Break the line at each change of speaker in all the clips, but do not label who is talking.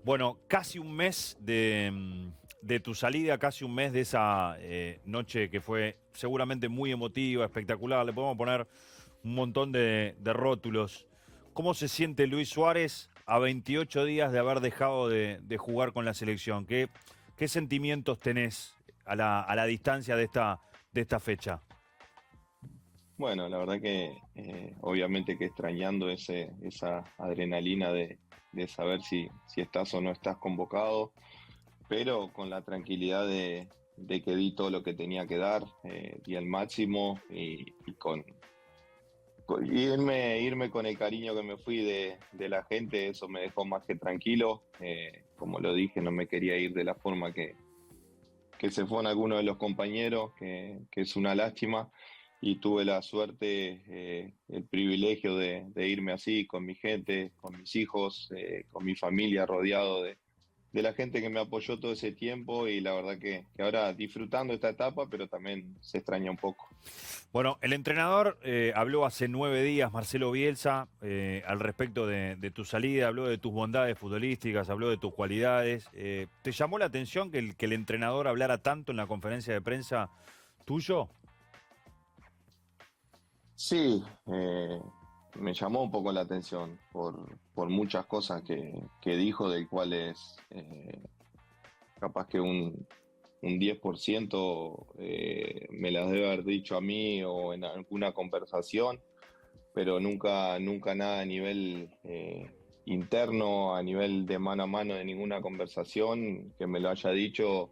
Bueno, casi un mes de tu salida, casi un mes de esa noche que fue seguramente muy emotiva, espectacular. Le podemos poner un montón de rótulos. ¿Cómo se siente Luis Suárez a 28 días de haber dejado de jugar con la selección? ¿Qué sentimientos tenés a la distancia de esta fecha?
Bueno, la verdad que obviamente que extrañando esa adrenalina de saber si estás o no estás convocado, pero con la tranquilidad de que di todo lo que tenía que dar, di el máximo y irme con el cariño que me fui de la gente, eso me dejó más que tranquilo. Como lo dije, no me quería ir de la forma que se fueron algunos de los compañeros, que es una lástima, y tuve la suerte, el privilegio de irme así, con mi gente, con mis hijos, con mi familia, rodeado de la gente que me apoyó todo ese tiempo, y la verdad que ahora disfrutando esta etapa, pero también se extraña un poco.
Bueno, el entrenador habló hace 9 días, Marcelo Bielsa, al respecto de tu salida, habló de tus bondades futbolísticas, habló de tus cualidades. ¿Te llamó la atención que el entrenador hablara tanto en la conferencia de prensa tuyo?
Sí, me llamó un poco la atención por muchas cosas que dijo, del cuales capaz que un 10% me las debe haber dicho a mí o en alguna conversación, pero nunca nada a nivel interno, a nivel de mano a mano de ninguna conversación que me lo haya dicho.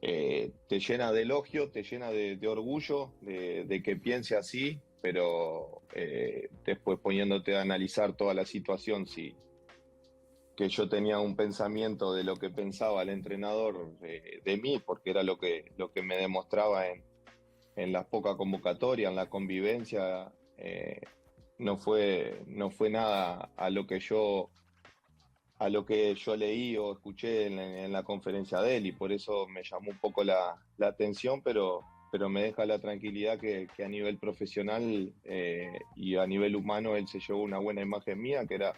Te llena de elogio, te llena de orgullo de que piense así, pero después poniéndote a analizar toda la situación, si que yo tenía un pensamiento de lo que pensaba el entrenador de mí, porque era lo que me demostraba en la poca convocatoria, en la convivencia. No fue nada a lo que yo leí o escuché en la conferencia de él, y por eso me llamó un poco la atención, pero me deja la tranquilidad que a nivel profesional y a nivel humano él se llevó una buena imagen mía, que era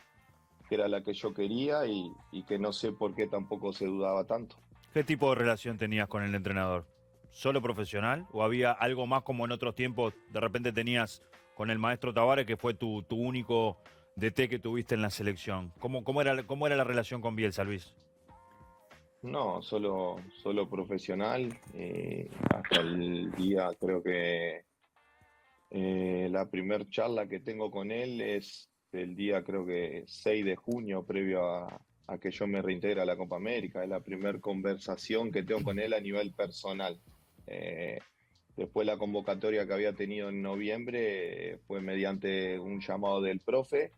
la que yo quería, y que no sé por qué tampoco se dudaba tanto.
¿Qué tipo de relación tenías con el entrenador? ¿Solo profesional? ¿O había algo más como en otros tiempos? De repente tenías con el maestro Tavares, que fue tu único DT que tuviste en la selección. ¿Cómo era la relación con Bielsa, Luis?
No, solo profesional. Hasta el día, creo que la primer charla que tengo con él es el día, creo que 6 de junio, previo a que yo me reintegre a la Copa América. Es la primera conversación que tengo con él a nivel personal. Eh, Después la convocatoria que había tenido en noviembre fue mediante un llamado del profe,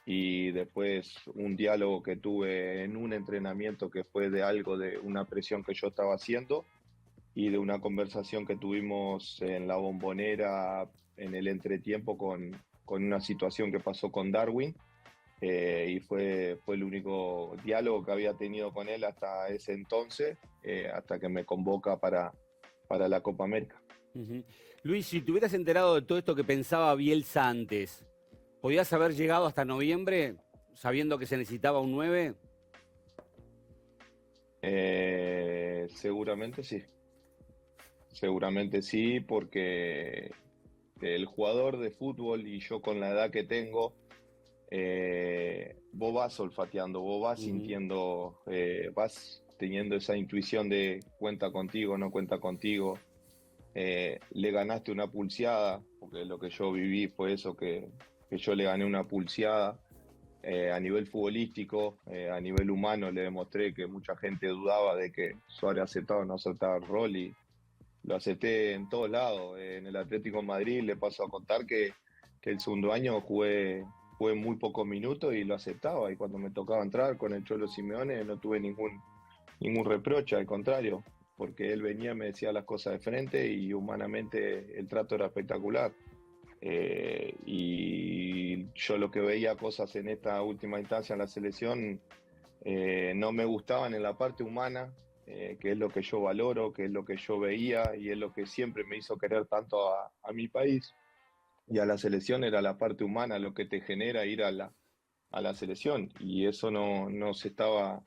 y después un diálogo que tuve en un entrenamiento que fue de algo de una presión que yo estaba haciendo, y de una conversación que tuvimos en la Bombonera en el entretiempo con una situación que pasó con Darwin. Y fue el único diálogo que había tenido con él hasta ese entonces, hasta que me convoca para la Copa América.
Ujú. Luis, si te hubieras enterado de todo esto que pensaba Bielsa antes, ¿podías haber llegado hasta noviembre sabiendo que se necesitaba un 9?
Seguramente sí, porque el jugador de fútbol, y yo con la edad que tengo, vos vas olfateando, vos vas
Ujú.
sintiendo, vas teniendo esa intuición de cuenta contigo, no cuenta contigo. Le ganaste una pulseada, porque lo que yo viví fue eso, que yo le gané una pulseada. A nivel futbolístico, a nivel humano, le demostré que mucha gente dudaba de que Suárez aceptaba o no aceptaba el rol, y lo acepté en todos lados. En el Atlético de Madrid le paso a contar que el segundo año jugué muy pocos minutos y lo aceptaba. Y cuando me tocaba entrar con el Cholo Simeone no tuve ningún reproche, al contrario, porque él venía, me decía las cosas de frente, y humanamente el trato era espectacular. Y yo lo que veía cosas en esta última instancia en la selección, no me gustaban en la parte humana, que es lo que yo valoro, que es lo que yo veía, y es lo que siempre me hizo querer tanto a mi país y a la selección. Era la parte humana lo que te genera ir a la selección, y eso no se estaba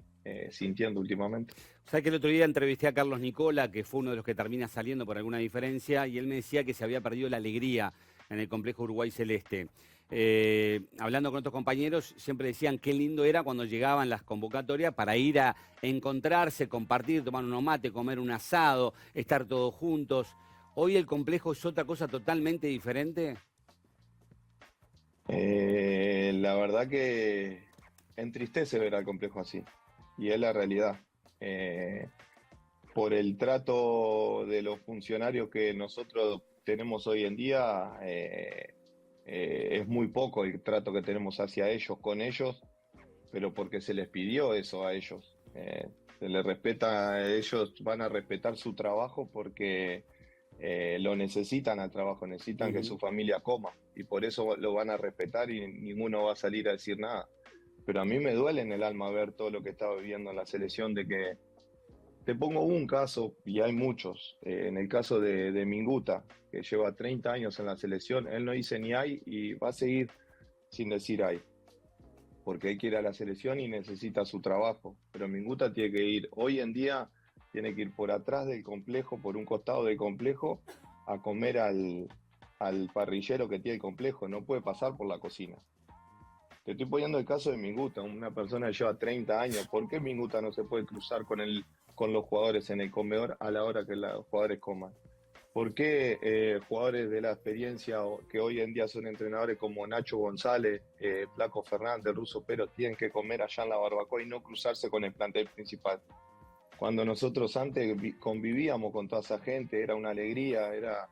sintiendo últimamente.
O sea que el otro día entrevisté a Carlos Nicola, que fue uno de los que termina saliendo por alguna diferencia, y él me decía que se había perdido la alegría en el complejo Uruguay Celeste. Hablando con otros compañeros, siempre decían qué lindo era cuando llegaban las convocatorias para ir a encontrarse, compartir, tomar unos mate, comer un asado, estar todos juntos. ¿Hoy el complejo es otra cosa totalmente diferente?
La verdad que entristece ver al complejo así, y es la realidad. Eh, por el trato de los funcionarios que nosotros tenemos hoy en día, es muy poco el trato que tenemos hacia ellos, con ellos, pero porque se les pidió eso a ellos. Se les respeta, ellos van a respetar su trabajo porque lo necesitan al trabajo, necesitan que su familia coma, y por eso lo van a respetar y ninguno va a salir a decir nada. Pero a mí me duele en el alma ver todo lo que estaba viviendo en la selección, de que te pongo un caso, y hay muchos. En el caso de Minguta, que lleva 30 años en la selección, él no dice ni hay y va a seguir sin decir hay, porque él quiere a la selección y necesita su trabajo. Pero Minguta tiene que ir, hoy en día, tiene que ir por atrás del complejo, por un costado del complejo, a comer al parrillero que tiene el complejo, no puede pasar por la cocina. Te estoy poniendo el caso de Minguta, una persona que lleva 30 años. ¿Por qué Minguta no se puede cruzar con los jugadores en el comedor a la hora que los jugadores coman? ¿Por qué jugadores de la experiencia que hoy en día son entrenadores como Nacho González, Flaco Fernández, Russo Pérez tienen que comer allá en la barbacoa y no cruzarse con el plantel principal? Cuando nosotros antes convivíamos con toda esa gente, era una alegría, era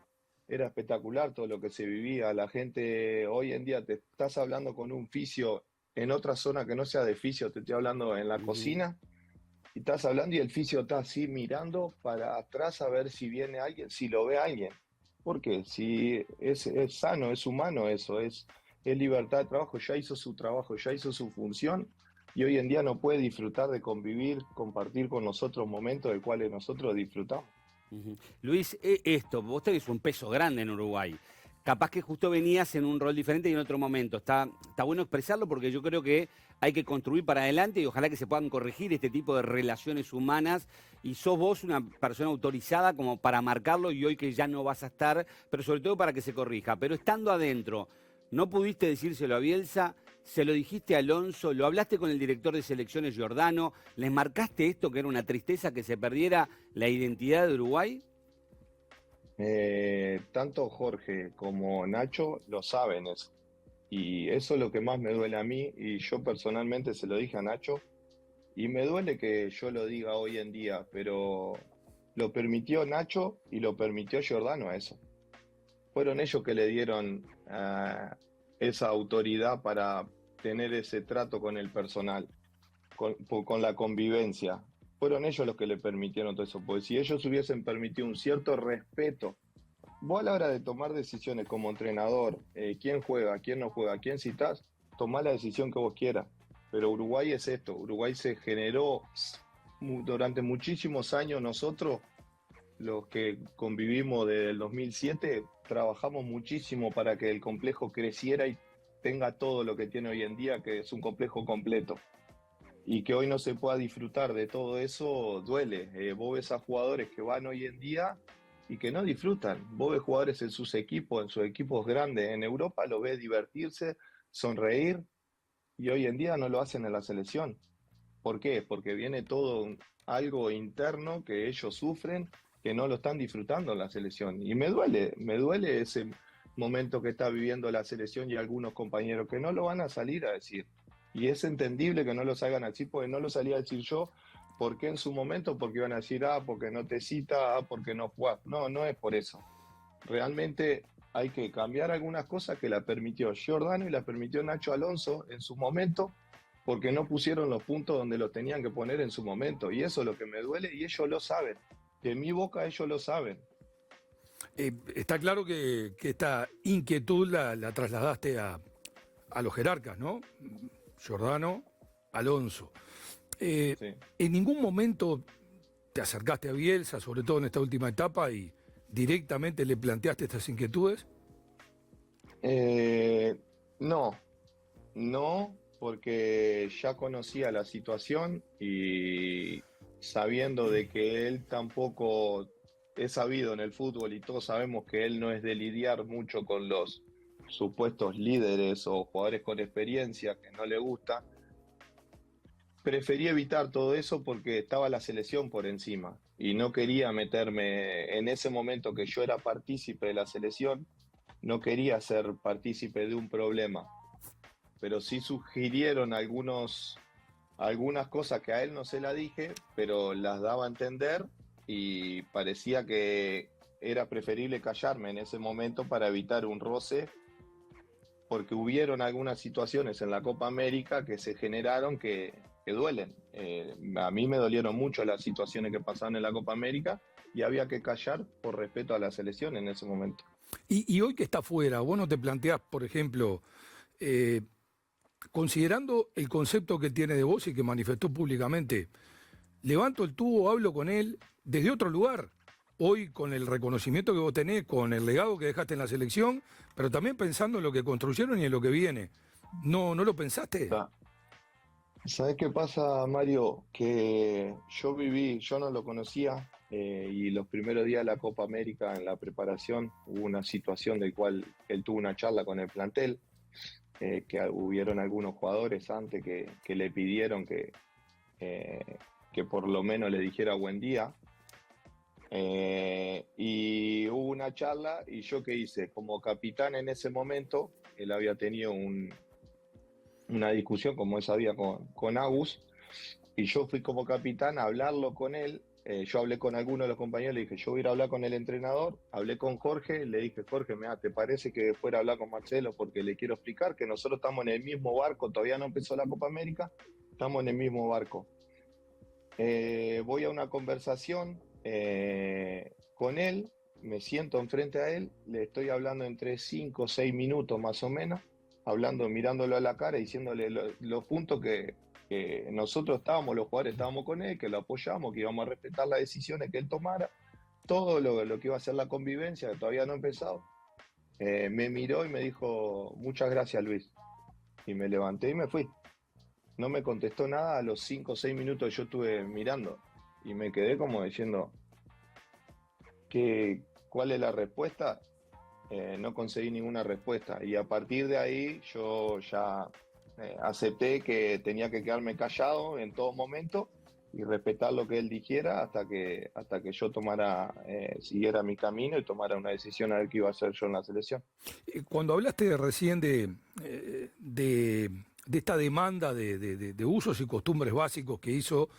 espectacular todo lo que se vivía. La gente, hoy en día te estás hablando con un fisio en otra zona que no sea de fisio, te estoy hablando en la cocina, y estás hablando y el fisio está así mirando para atrás a ver si viene alguien, si lo ve alguien. ¿Por qué? Si es sano, es humano eso, es libertad de trabajo, ya hizo su trabajo, ya hizo su función, y hoy en día no puede disfrutar de convivir, compartir con nosotros momentos de cuales nosotros disfrutamos.
Luis, vos tenés un peso grande en Uruguay. Capaz que justo venías en un rol diferente y en otro momento. Está bueno expresarlo porque yo creo que hay que construir para adelante y ojalá que se puedan corregir este tipo de relaciones humanas. Y sos vos una persona autorizada como para marcarlo, y hoy que ya no vas a estar, pero sobre todo para que se corrija. Pero estando adentro, no pudiste decírselo a Bielsa, se lo dijiste a Alonso, lo hablaste con el director de selecciones Giordano, ¿les marcaste esto que era una tristeza que se perdiera la identidad de Uruguay?
Tanto Jorge como Nacho lo saben eso. Y eso es lo que más me duele a mí, y yo personalmente se lo dije a Nacho, y me duele que yo lo diga hoy en día, pero lo permitió Nacho y lo permitió Giordano a eso. Fueron ellos que le dieron esa autoridad para tener ese trato con el personal, con la convivencia. Fueron ellos los que le permitieron todo eso, porque si ellos hubiesen permitido un cierto respeto, vos a la hora de tomar decisiones como entrenador, quién juega, quién no juega, quién citás, tomá la decisión que vos quieras. Pero Uruguay es esto, Uruguay se generó durante muchísimos años. Nosotros, los que convivimos desde el 2007, trabajamos muchísimo para que el complejo creciera y tenga todo lo que tiene hoy en día, que es un complejo completo. Y que hoy no se pueda disfrutar de todo eso, duele. Vos ves a jugadores que van hoy en día y que no disfrutan. Vos ves jugadores en sus equipos grandes en Europa, lo ves divertirse, sonreír, y hoy en día no lo hacen en la selección. ¿Por qué? Porque viene todo algo interno que ellos sufren, que no lo están disfrutando en la selección. Y me duele ese momento que está viviendo la selección y algunos compañeros que no lo van a salir a decir. Y es entendible que no lo salgan a decir, porque no lo salía a decir yo. ¿Por qué en su momento? Porque iban a decir, porque no te cita, porque no jugás. No, no es por eso. Realmente hay que cambiar algunas cosas que la permitió Giordano y la permitió Nacho Alonso en su momento, porque no pusieron los puntos donde los tenían que poner en su momento. Y eso es lo que me duele, y ellos lo saben. De mi boca ellos lo saben.
Está claro que esta inquietud la trasladaste a los jerarcas, ¿no? Giordano, Alonso.
Sí.
¿En ningún momento te acercaste a Bielsa, sobre todo en esta última etapa, y directamente le planteaste estas inquietudes?
No, porque ya conocía la situación y sabiendo de que él tampoco es sabido en el fútbol y todos sabemos que él no es de lidiar mucho con los supuestos líderes o jugadores con experiencia que no le gusta, preferí evitar todo eso porque estaba la selección por encima y no quería meterme en ese momento que yo era partícipe de la selección, no quería ser partícipe de un problema, pero sí sugirieron algunas cosas que a él no se las dije, pero las daba a entender y parecía que era preferible callarme en ese momento para evitar un roce, porque hubieron algunas situaciones en la Copa América que se generaron que duelen. A mí me dolieron mucho las situaciones que pasaron en la Copa América y había que callar por respeto a la selección en ese momento.
Y hoy que está fuera, vos no te planteás, por ejemplo, considerando el concepto que tiene de vos y que manifestó públicamente, levanto el tubo, hablo con él desde otro lugar, hoy con el reconocimiento que vos tenés, con el legado que dejaste en la selección, pero también pensando en lo que construyeron y en lo que viene. ¿No lo pensaste?
¿Sabes qué pasa, Mario? Que yo no lo conocía y los primeros días de la Copa América en la preparación hubo una situación del cual él tuvo una charla con el plantel, que hubieron algunos jugadores antes que le pidieron que por lo menos le dijera buen día. Y hubo una charla y yo qué hice, como capitán en ese momento, él había tenido una discusión, como él sabía, con Agus, y yo fui como capitán a hablarlo con él. Yo hablé con algunos de los compañeros, le dije, yo voy a ir a hablar con el entrenador, hablé con Jorge, le dije, Jorge, mira, ¿te parece que fuera a hablar con Marcelo? Porque le quiero explicar que nosotros estamos en el mismo barco, todavía no empezó la Copa América, estamos en el mismo barco. Voy a una conversación con él, me siento enfrente a él, le estoy hablando entre 5 o 6 minutos más o menos, hablando, mirándolo a la cara, diciéndole los puntos que nosotros estábamos, los jugadores estábamos con él, que lo apoyamos, que íbamos a respetar las decisiones que él tomara, todo lo que iba a ser la convivencia, que todavía no ha empezado. Me miró y me dijo, muchas gracias, Luis. Y me levanté y me fui. No me contestó nada, a los 5 o 6 minutos yo estuve mirando y me quedé como diciendo, ¿cuál es la respuesta? No conseguí ninguna respuesta y a partir de ahí yo ya acepté que tenía que quedarme callado en todo momento y respetar lo que él dijera hasta que yo siguiera mi camino y tomara una decisión a ver qué iba a hacer yo en la selección.
Cuando hablaste recién de esta demanda de usos y costumbres básicos que hizo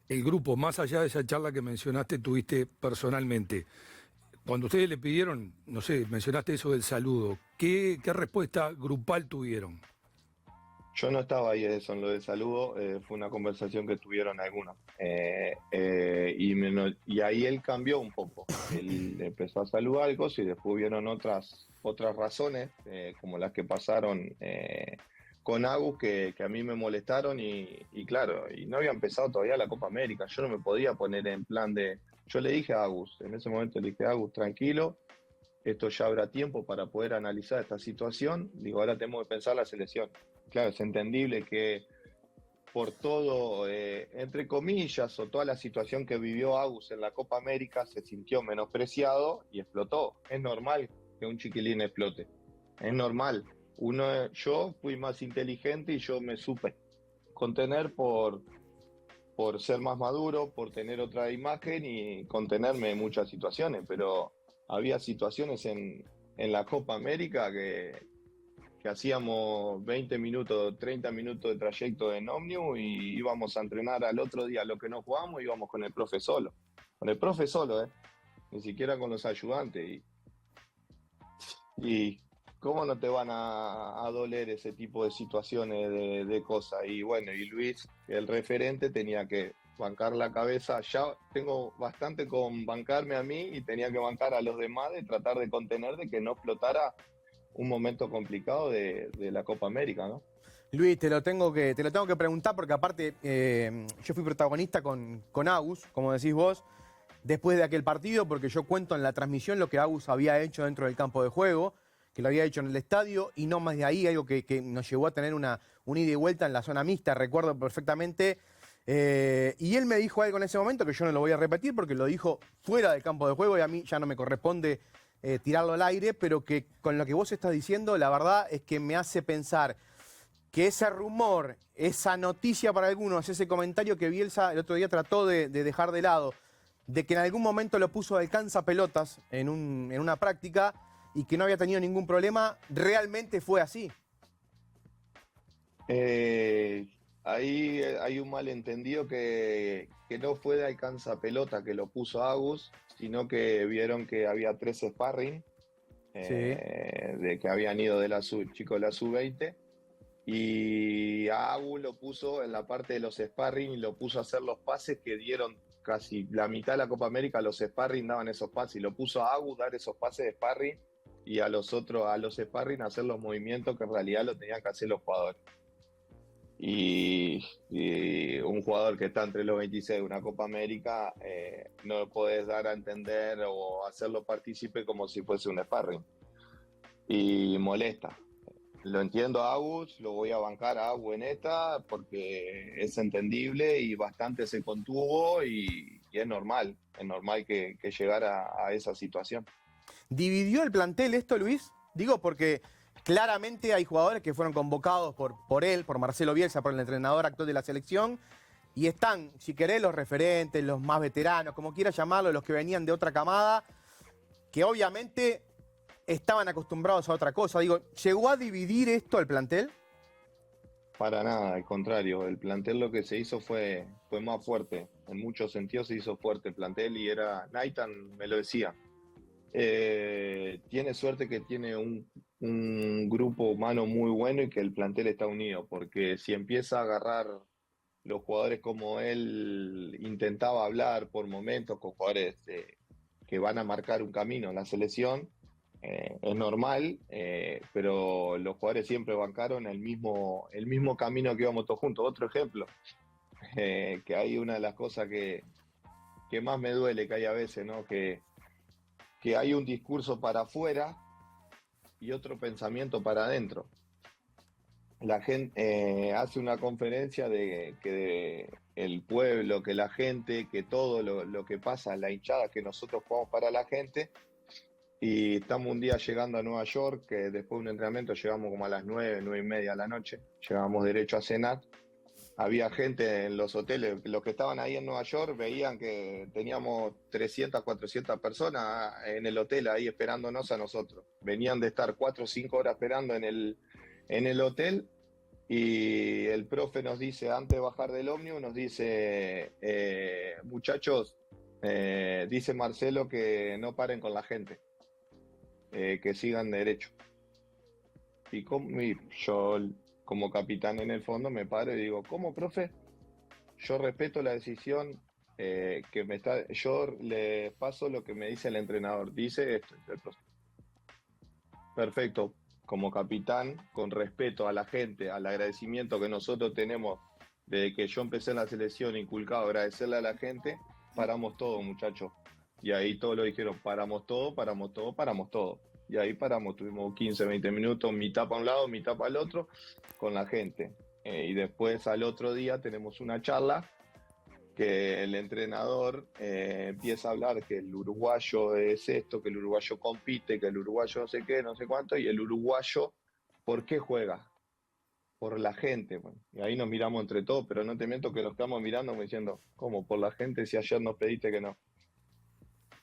el grupo, más allá de esa charla que mencionaste, tuviste personalmente, cuando ustedes le pidieron, no sé, mencionaste eso del saludo, ¿qué respuesta grupal tuvieron?
Yo no estaba ahí eso en lo del saludo, fue una conversación que tuvieron algunos. Y ahí él cambió un poco. Él empezó a saludar algo y después vieron otras razones, como las que pasaron con Agus, que a mí me molestaron y claro, y no había empezado todavía la Copa América. Yo no me podía poner en plan de... Yo le dije a Agus, en ese momento le dije, Agus, tranquilo, esto ya habrá tiempo para poder analizar esta situación. Digo, ahora tenemos que pensar la selección. Claro, es entendible que por todo, entre comillas, o toda la situación que vivió Agus en la Copa América, se sintió menospreciado y explotó. Es normal que un chiquilín explote. Es normal. Yo fui más inteligente y yo me supe contener por ser más maduro, por tener otra imagen y contenerme en muchas situaciones, pero había situaciones en la Copa América que hacíamos 20 minutos, 30 minutos de trayecto en ómnibus y íbamos a entrenar al otro día lo que no jugamos, íbamos con el profe solo. Con el profe solo, ni siquiera con los ayudantes. Y ¿cómo no te van a doler ese tipo de situaciones de cosas? Y bueno, y Luis, el referente, tenía que bancar la cabeza. Ya tengo bastante con bancarme a mí y tenía que bancar a los demás de tratar de contener, de que no explotara un momento complicado de la Copa América, ¿no?
Luis, te lo tengo que preguntar porque aparte yo fui protagonista con Agus, como decís vos, después de aquel partido, porque yo cuento en la transmisión lo que Agus había hecho dentro del campo de juego que lo había hecho en el estadio y no más de ahí, algo que nos llevó a tener una ida y vuelta en la zona mixta, recuerdo perfectamente. Y él me dijo algo en ese momento que yo no lo voy a repetir porque lo dijo fuera del campo de juego y a mí ya no me corresponde tirarlo al aire, pero que con lo que vos estás diciendo, la verdad es que me hace pensar que ese rumor, esa noticia para algunos, ese comentario que Bielsa el otro día trató de dejar de lado, de que en algún momento lo puso de alcanza pelotas en una práctica y que no había tenido ningún problema, ¿realmente fue así?
Ahí hay un malentendido que no fue de alcanza pelota que lo puso Agus, sino que vieron que había 3 sparring, de que habían ido de chicos de la sub-20, y a Agus lo puso en la parte de los sparring y lo puso a hacer los pases que dieron casi la mitad de la Copa América. Los sparring daban esos pases y lo puso a Agus dar esos pases de sparring y a los sparring hacer los movimientos que en realidad lo tenían que hacer los jugadores. Y un jugador que está entre los 26 de una Copa América, no lo podés dar a entender o hacerlo partícipe como si fuese un sparring. Y molesta. Lo entiendo a Agus, lo voy a bancar a Agus en esta porque es entendible y bastante se contuvo y es normal que llegara a esa situación.
¿Dividió el plantel esto, Luis? Digo porque claramente hay jugadores que fueron convocados por él, por Marcelo Bielsa, por el entrenador actual de la selección, y están, si querés, los referentes, los más veteranos, como quieras llamarlo, los que venían de otra camada, que obviamente estaban acostumbrados a otra cosa. Digo, ¿llegó a dividir esto el plantel?
Para nada, al contrario, el plantel lo que se hizo fue más fuerte, en muchos sentidos se hizo fuerte el plantel y Naitan me lo decía, tiene suerte que tiene un grupo humano muy bueno y que el plantel está unido, porque si empieza a agarrar los jugadores como él intentaba hablar por momentos con jugadores que van a marcar un camino en la selección, es normal, pero los jugadores siempre bancaron el mismo camino que íbamos todos juntos. Otro ejemplo, que hay una de las cosas que más me duele que hay a veces, ¿no? Que hay un discurso para afuera y otro pensamiento para adentro. La gente hace una conferencia de que el pueblo, que la gente, que todo lo que pasa, la hinchada, que nosotros jugamos para la gente. Y estamos un día llegando a Nueva York, que después de un entrenamiento llegamos como a las 9:30 de la noche, llegamos derecho a cenar. Había gente en los hoteles, los que estaban ahí en Nueva York veían que teníamos 300, 400 personas en el hotel ahí esperándonos a nosotros. Venían de estar 4 o 5 horas esperando en el hotel y el profe nos dice, antes de bajar del ómnibus, nos dice, muchachos, dice Marcelo que no paren con la gente. Que sigan derecho. Y yo, como capitán en el fondo, me paro y digo, ¿cómo, profe? Yo respeto la decisión yo le paso lo que me dice el entrenador. Dice esto, el profe. Perfecto. Como capitán, con respeto a la gente, al agradecimiento que nosotros tenemos desde que yo empecé en la selección, inculcado, agradecerle a la gente, paramos todo, muchachos. Y ahí todos lo dijeron, paramos todo. Y ahí paramos, tuvimos 15, 20 minutos, mitad para un lado, mitad para el otro, con la gente. Y después al otro día tenemos una charla que el entrenador empieza a hablar que el uruguayo es esto, que el uruguayo compite, que el uruguayo no sé qué, no sé cuánto, y el uruguayo, ¿por qué juega? Por la gente. Bueno, y ahí nos miramos entre todos, pero no te miento que nos estamos mirando como diciendo, ¿cómo? Por la gente si ayer nos pediste que no.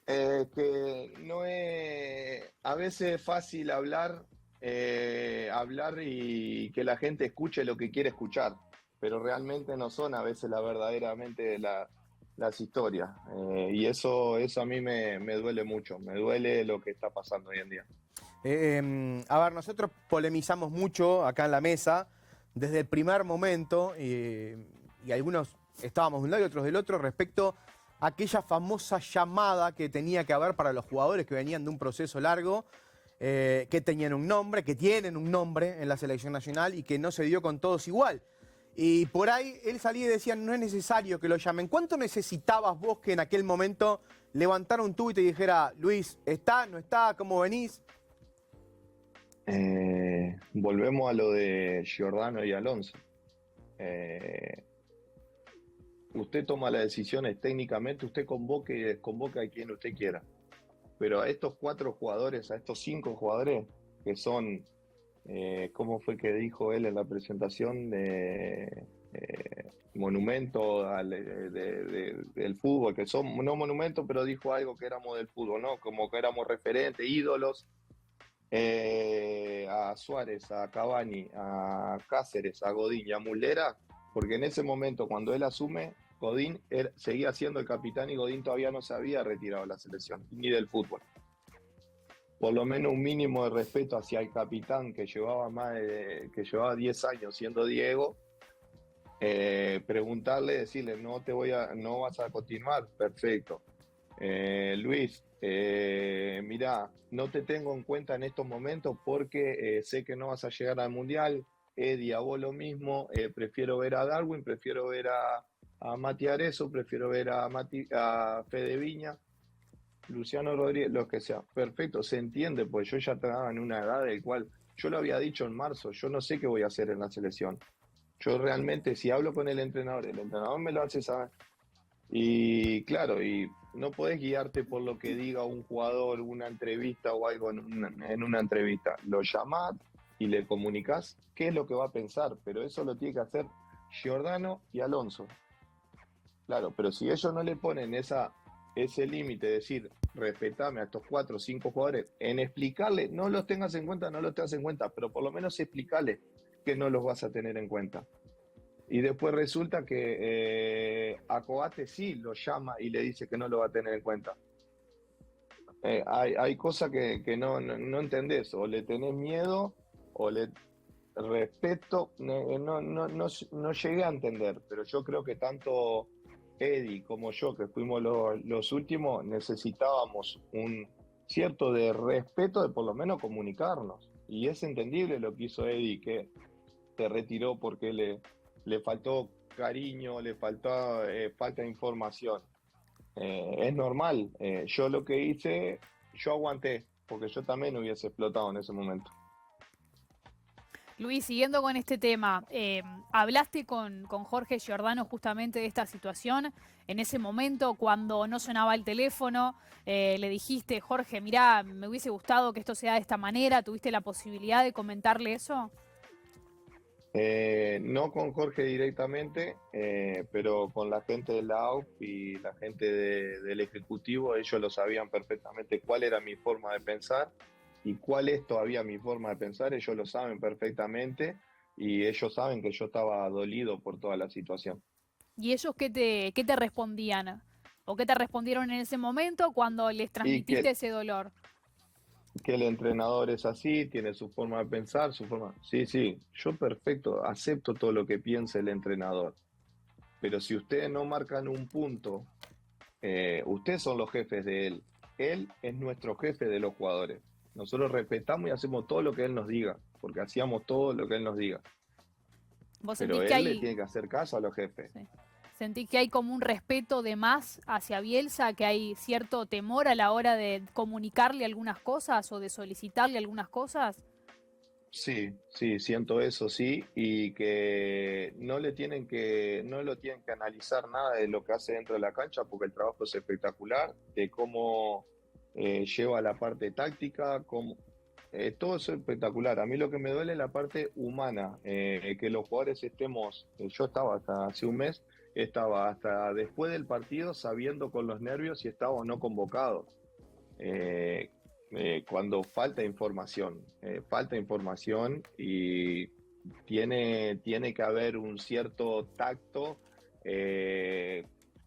Que no es, a veces es fácil hablar y que la gente escuche lo que quiere escuchar, pero realmente no son a veces verdaderamente las historias. Y eso a mí me duele mucho, me duele lo que está pasando hoy en día.
A ver, nosotros polemizamos mucho acá en la mesa desde el primer momento y algunos estábamos de un lado y otros del otro respecto a aquella famosa llamada que tenía que haber para los jugadores que venían de un proceso largo, que tenían un nombre, que tienen un nombre en la selección nacional y que no se dio con todos igual. Y por ahí él salía y decía, no es necesario que lo llamen. ¿Cuánto necesitabas vos que en aquel momento levantara un tubo y te dijera, Luis, ¿está? ¿No está? ¿Cómo venís?
Volvemos a lo de Giordano y Alonso. Usted toma las decisiones técnicamente, usted convoque y desconvoca a quien usted quiera. Pero a estos 4 jugadores, a estos 5 jugadores, que son, ¿cómo fue que dijo él en la presentación de monumento del fútbol? Que son, no monumentos, pero dijo algo que éramos del fútbol, ¿no? Como que éramos referentes, ídolos. A Suárez, a Cavani, a Cáceres, a Godín y a Muslera, porque en ese momento cuando él asume, Godín seguía siendo el capitán y Godín todavía no se había retirado de la selección, ni del fútbol. Por lo menos un mínimo de respeto hacia el capitán que llevaba 10 años siendo Diego, preguntarle, decirle, no vas a continuar, perfecto. Luis, mirá, no te tengo en cuenta en estos momentos porque sé que no vas a llegar al Mundial. Eddie, a vos lo mismo, prefiero ver a Darwin, prefiero ver a Mati Arezo, prefiero ver a Fede Viña, Luciano Rodríguez, lo que sea. Perfecto, se entiende, pues yo ya estaba en una edad del cual, yo lo había dicho en marzo, yo no sé qué voy a hacer en la selección. Yo realmente, si hablo con el entrenador me lo hace saber. Y claro, y no podés guiarte por lo que diga un jugador, una entrevista o algo en una entrevista. Lo llamás y le comunicás qué es lo que va a pensar, pero eso lo tiene que hacer Giordano y Alonso. Claro, pero si ellos no le ponen ese límite, decir, respetame a estos 4 o 5 jugadores, en explicarle, no los tengas en cuenta, no los tengas en cuenta, pero por lo menos explicarle que no los vas a tener en cuenta. Y después resulta que a Coate sí lo llama y le dice que no lo va a tener en cuenta. Hay cosas que no entendés, o le tenés miedo o le respeto, no llegué a entender, pero yo creo que tanto Eddie como yo, que fuimos los últimos, necesitábamos un cierto de respeto de por lo menos comunicarnos. Y es entendible lo que hizo Eddie, que se retiró porque le faltó cariño, le faltó falta de información. Es normal. Yo lo que hice, yo aguanté, porque yo también hubiese explotado en ese momento.
Luis, siguiendo con este tema, ¿hablaste con Jorge Giordano justamente de esta situación? En ese momento, cuando no sonaba el teléfono, le dijiste, Jorge, mirá, me hubiese gustado que esto sea de esta manera, ¿tuviste la posibilidad de comentarle eso?
No con Jorge directamente, pero con la gente de la AUF y la gente del Ejecutivo, ellos lo sabían perfectamente cuál era mi forma de pensar y cuál es todavía mi forma de pensar, ellos lo saben perfectamente y ellos saben que yo estaba dolido por toda la situación.
¿Y ellos qué te respondían? ¿O qué te respondieron en ese momento cuando les
Y
transmitiste ese dolor?
que el entrenador es así, tiene su forma de pensar, su forma... Sí, yo perfecto, acepto todo lo que piense el entrenador, pero si ustedes no marcan un punto, ustedes son los jefes de él es nuestro jefe de los jugadores. Nosotros respetamos y hacemos todo lo que él nos diga, porque hacíamos todo lo que él nos diga.
¿Vos
Pero
sentís
él
que
le tiene que hacer caso a los jefes.
sí, sentís que hay como un respeto de más hacia Bielsa, que hay cierto temor a la hora de comunicarle algunas cosas o de solicitarle algunas cosas?
Sí, siento eso, sí, y que no lo tienen que analizar nada de lo que hace dentro de la cancha, porque el trabajo es espectacular, de cómo lleva la parte táctica, todo eso es espectacular. A mí lo que me duele es la parte humana, que los jugadores estemos, yo estaba hasta hace un mes, estaba hasta después del partido sabiendo con los nervios si estaba o no convocado. Cuando falta información y tiene que haber un cierto tacto,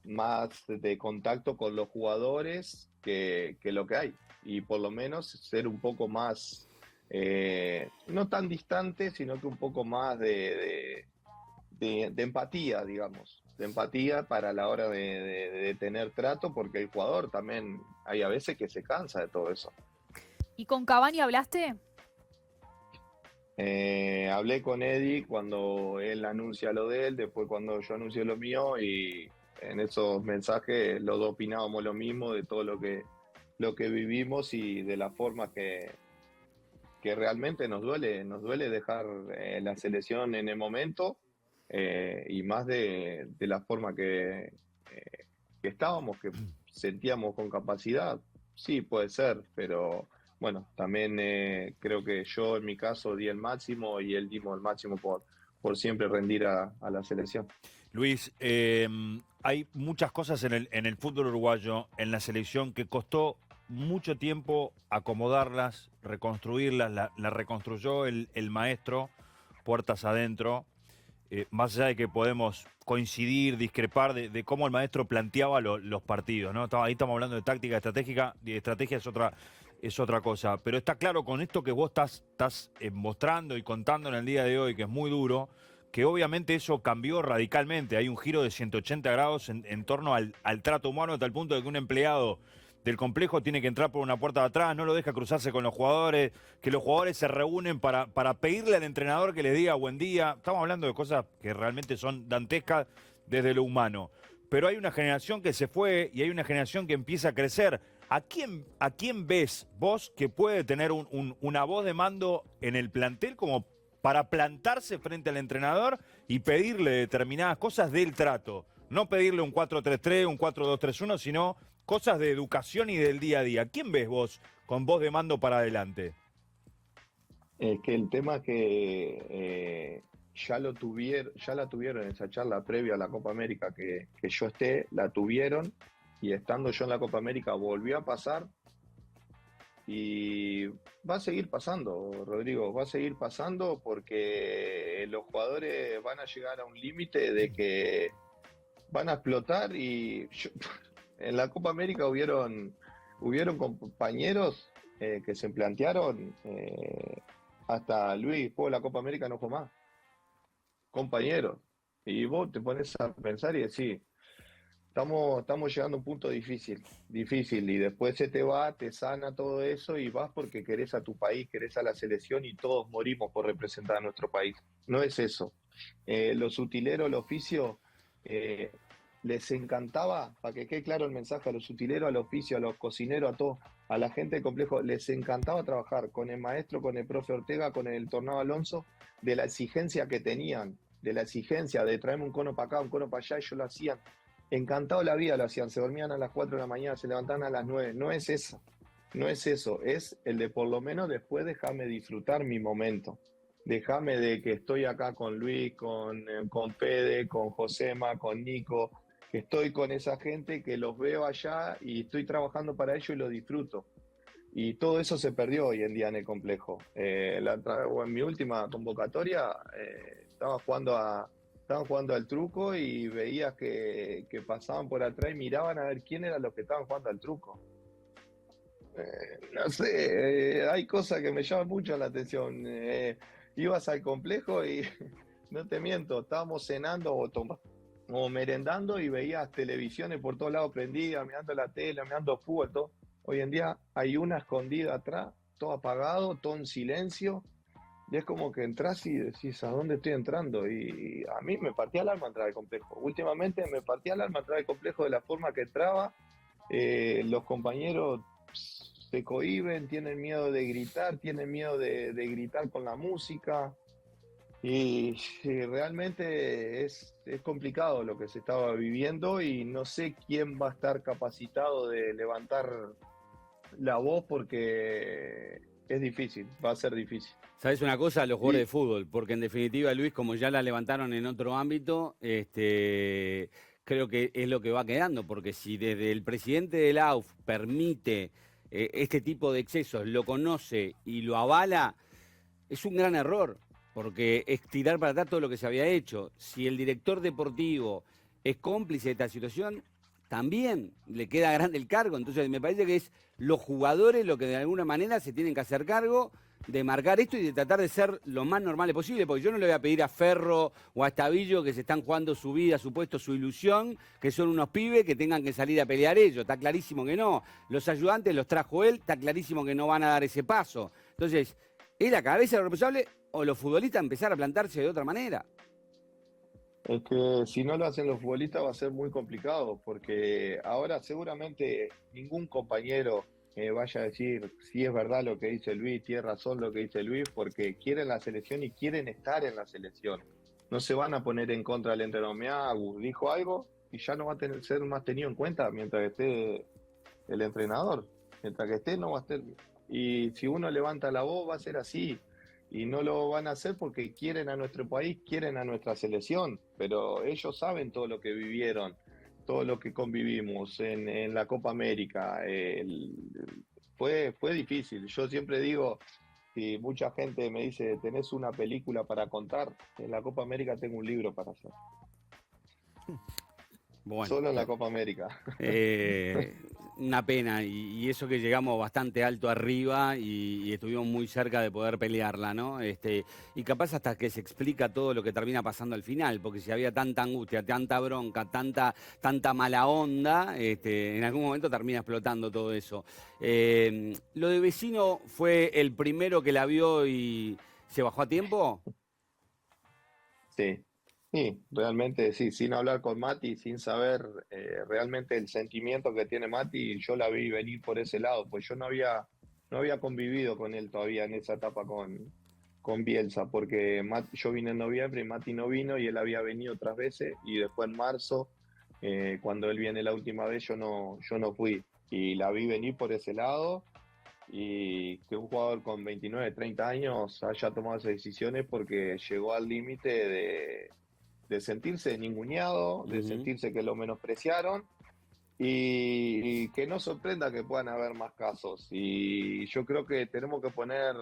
más de contacto con los jugadores que lo que hay, y por lo menos ser un poco más, no tan distante, sino que un poco más de empatía, digamos, de empatía para la hora de tener trato, porque el jugador también hay a veces que se cansa de todo eso.
¿Y con Cavani hablaste?
Hablé con Eddie cuando él anuncia lo de él, después cuando yo anuncié lo mío, y en esos mensajes los dos opinábamos lo mismo de todo lo que vivimos y de la forma que que realmente nos duele dejar la selección en el momento, y más de la forma que estábamos, que sentíamos con capacidad. Sí, puede ser, pero bueno, también creo que yo en mi caso di el máximo y él dimos el máximo por siempre rendir a la selección.
Luis, hay muchas cosas en el fútbol uruguayo, en la selección, que costó mucho tiempo acomodarlas, reconstruirlas. La reconstruyó el maestro puertas adentro. Más allá de que podemos coincidir, discrepar de cómo el maestro planteaba los partidos, ¿no? Ahí estamos hablando de táctica estratégica, y estrategia es otra cosa. Pero está claro con esto que vos estás mostrando y contando en el día de hoy, que es muy duro, que obviamente eso cambió radicalmente. Hay un giro de 180 grados en torno al trato humano, hasta el punto de que un empleado del complejo tiene que entrar por una puerta de atrás, no lo deja cruzarse con los jugadores, que los jugadores se reúnen para pedirle al entrenador que les diga buen día. Estamos hablando de cosas que realmente son dantescas desde lo humano. Pero hay una generación que se fue y hay una generación que empieza a crecer. ¿A quién ves vos que puede tener una voz de mando en el plantel como para plantarse frente al entrenador y pedirle determinadas cosas del trato? No pedirle un 4-3-3, un 4-2-3-1, sino cosas de educación y del día a día. ¿Quién ves vos con voz de mando para adelante?
Es que el tema es que ya la tuvieron en esa charla previa a la Copa América que yo la tuvieron, y estando yo en la Copa América volvió a pasar, y va a seguir pasando, Rodrigo, va a seguir pasando porque los jugadores van a llegar a un límite de que van a explotar. En la Copa América hubieron compañeros que se plantearon, hasta Luis, después de la Copa América no fue más. Compañeros. Y vos te pones a pensar y decís, estamos llegando a un punto difícil, y después se te va, te sana todo eso y vas porque querés a tu país, querés a la selección, y todos morimos por representar a nuestro país. No es eso. Los utileros, el oficio, les encantaba, para que quede claro el mensaje, a los utileros, al oficio, a los cocineros, a todos, a la gente del complejo, les encantaba trabajar con el maestro, con el profe Ortega, con el Tornado Alonso, de la exigencia que tenían, de la exigencia de traerme un cono para acá, un cono para allá, ellos lo hacían. Encantado la vida lo hacían, se dormían a las 4 de la mañana, se levantaban a las 9. No es eso, es el de por lo menos después déjame disfrutar mi momento. Déjame de que estoy acá con Luis, con Fede, con Josema, con Nico, que estoy con esa gente, que los veo allá y estoy trabajando para ellos y lo disfruto. Y todo eso se perdió hoy en día en el complejo. En mi última convocatoria estaban jugando al truco y veías que pasaban por atrás y miraban a ver quién eran los que estaban jugando al truco. No sé, hay cosas que me llaman mucho la atención. Ibas al complejo y, no te miento, estábamos cenando o merendando y veías televisiones por todos lados prendidas, mirando la tele, mirando fútbol, todo. Hoy en día hay una escondida atrás, todo apagado, todo en silencio. Y es como que entras y decís, ¿a dónde estoy entrando? Y a mí me partía el alma entrar al complejo. Últimamente me partía el alma entrar al complejo de la forma que entraba. Los compañeros se cohíben, tienen miedo de gritar, tienen miedo de gritar con la música. Y realmente es complicado lo que se estaba viviendo, y no sé quién va a estar capacitado de levantar la voz porque es difícil, va a ser difícil.
¿Sabes una cosa? Los jugadores de fútbol, porque en definitiva, Luis, como ya la levantaron en otro ámbito, creo que es lo que va quedando, porque si desde el presidente de la AUF permite este tipo de excesos, lo conoce y lo avala, es un gran error, porque es tirar para atrás todo lo que se había hecho. Si el director deportivo es cómplice de esta situación, también le queda grande el cargo. Entonces me parece que es los jugadores los que de alguna manera se tienen que hacer cargo de marcar esto y de tratar de ser lo más normales posible, porque yo no le voy a pedir a Ferro o a Estavillo, que se están jugando su vida, su puesto, su ilusión, que son unos pibes que tengan que salir a pelear ellos. Está clarísimo que no. Los ayudantes los trajo él, está clarísimo que no van a dar ese paso. Entonces, ¿es la cabeza de lo responsable o los futbolistas empezar a plantarse de otra manera?
Es que si no lo hacen los futbolistas va a ser muy complicado, porque ahora seguramente ningún compañero vaya a decir si es verdad lo que dice Luis, tiene razón lo que dice Luis, porque quieren la selección y quieren estar en la selección. No se van a poner en contra del entrenador. Mirá, dijo algo y ya no va a ser más tenido en cuenta mientras esté el entrenador. Mientras que esté, no va a estar. Y si uno levanta la voz, va a ser así. Y no lo van a hacer porque quieren a nuestro país, quieren a nuestra selección. Pero ellos saben todo lo que vivieron, todo lo que convivimos en la Copa América. Fue difícil. Yo siempre digo, si mucha gente me dice, tenés una película para contar, en la Copa América tengo un libro para hacer.
Bueno,
Solo en la Copa América.
Una pena, y eso que llegamos bastante alto arriba y estuvimos muy cerca de poder pelearla, ¿no? Y capaz hasta que se explica todo lo que termina pasando al final, porque si había tanta angustia, tanta bronca, tanta mala onda, en algún momento termina explotando todo eso. ¿Lo de Vecino fue el primero que la vio y se bajó a tiempo?
Sí. Sí, realmente sí, sin hablar con Mati, sin saber realmente el sentimiento que tiene Mati, yo la vi venir por ese lado, pues yo no había convivido con él todavía en esa etapa con Bielsa, porque yo vine en noviembre y Mati no vino y él había venido otras veces y después en marzo, cuando él viene la última vez, yo no fui y la vi venir por ese lado y que un jugador con 29, 30 años haya tomado esas decisiones porque llegó al límite de sentirse ninguneado, de sentirse que lo menospreciaron y que no sorprenda que puedan haber más casos. Y yo creo que tenemos que poner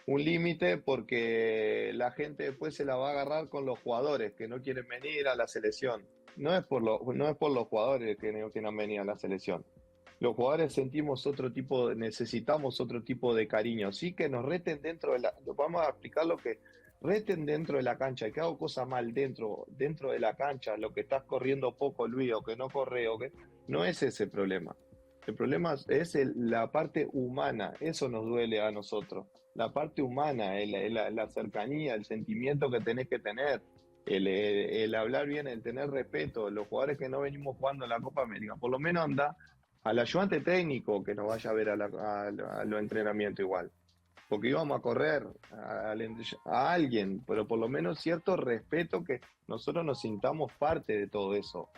un límite porque la gente después se la va a agarrar con los jugadores que no quieren venir a la selección. No es por los jugadores que no quieran venir a la selección. Los jugadores necesitamos otro tipo de cariño. Sí que nos reten dentro de vamos a explicar lo que reten dentro de la cancha, que hago cosas mal dentro de la cancha, lo que estás corriendo poco, Luis, o que no corre, no es ese el problema. El problema es la parte humana, eso nos duele a nosotros. La parte humana, la cercanía, el sentimiento que tenés que tener, el hablar bien, el tener respeto. Los jugadores que no venimos jugando en la Copa América, por lo menos anda al ayudante técnico que nos vaya a ver a los entrenamientos igual. Porque íbamos a correr a alguien, pero por lo menos cierto respeto que nosotros nos sintamos parte de todo eso.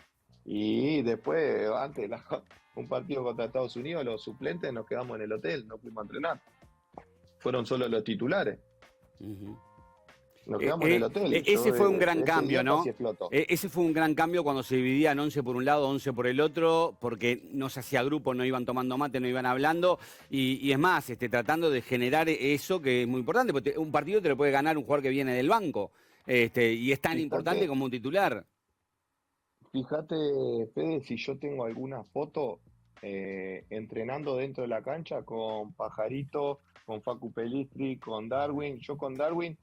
Y después, antes un partido contra Estados Unidos, los suplentes nos quedamos en el hotel, no fuimos a entrenar. Fueron solo los titulares. Nos quedamos en el hotel.
Ese fue un gran cambio, ¿no?
Exploto.
Ese fue un gran cambio cuando se dividían 11 por un lado, 11 por el otro, porque no se hacía grupo, no iban tomando mate, no iban hablando, y es más, tratando de generar eso que es muy importante, porque un partido te lo puede ganar un jugador que viene del banco, y es tan importante como un titular.
Fíjate, Fede, si yo tengo alguna foto entrenando dentro de la cancha con Pajarito, con Facu Pelistri, con Darwin. Yo con Darwin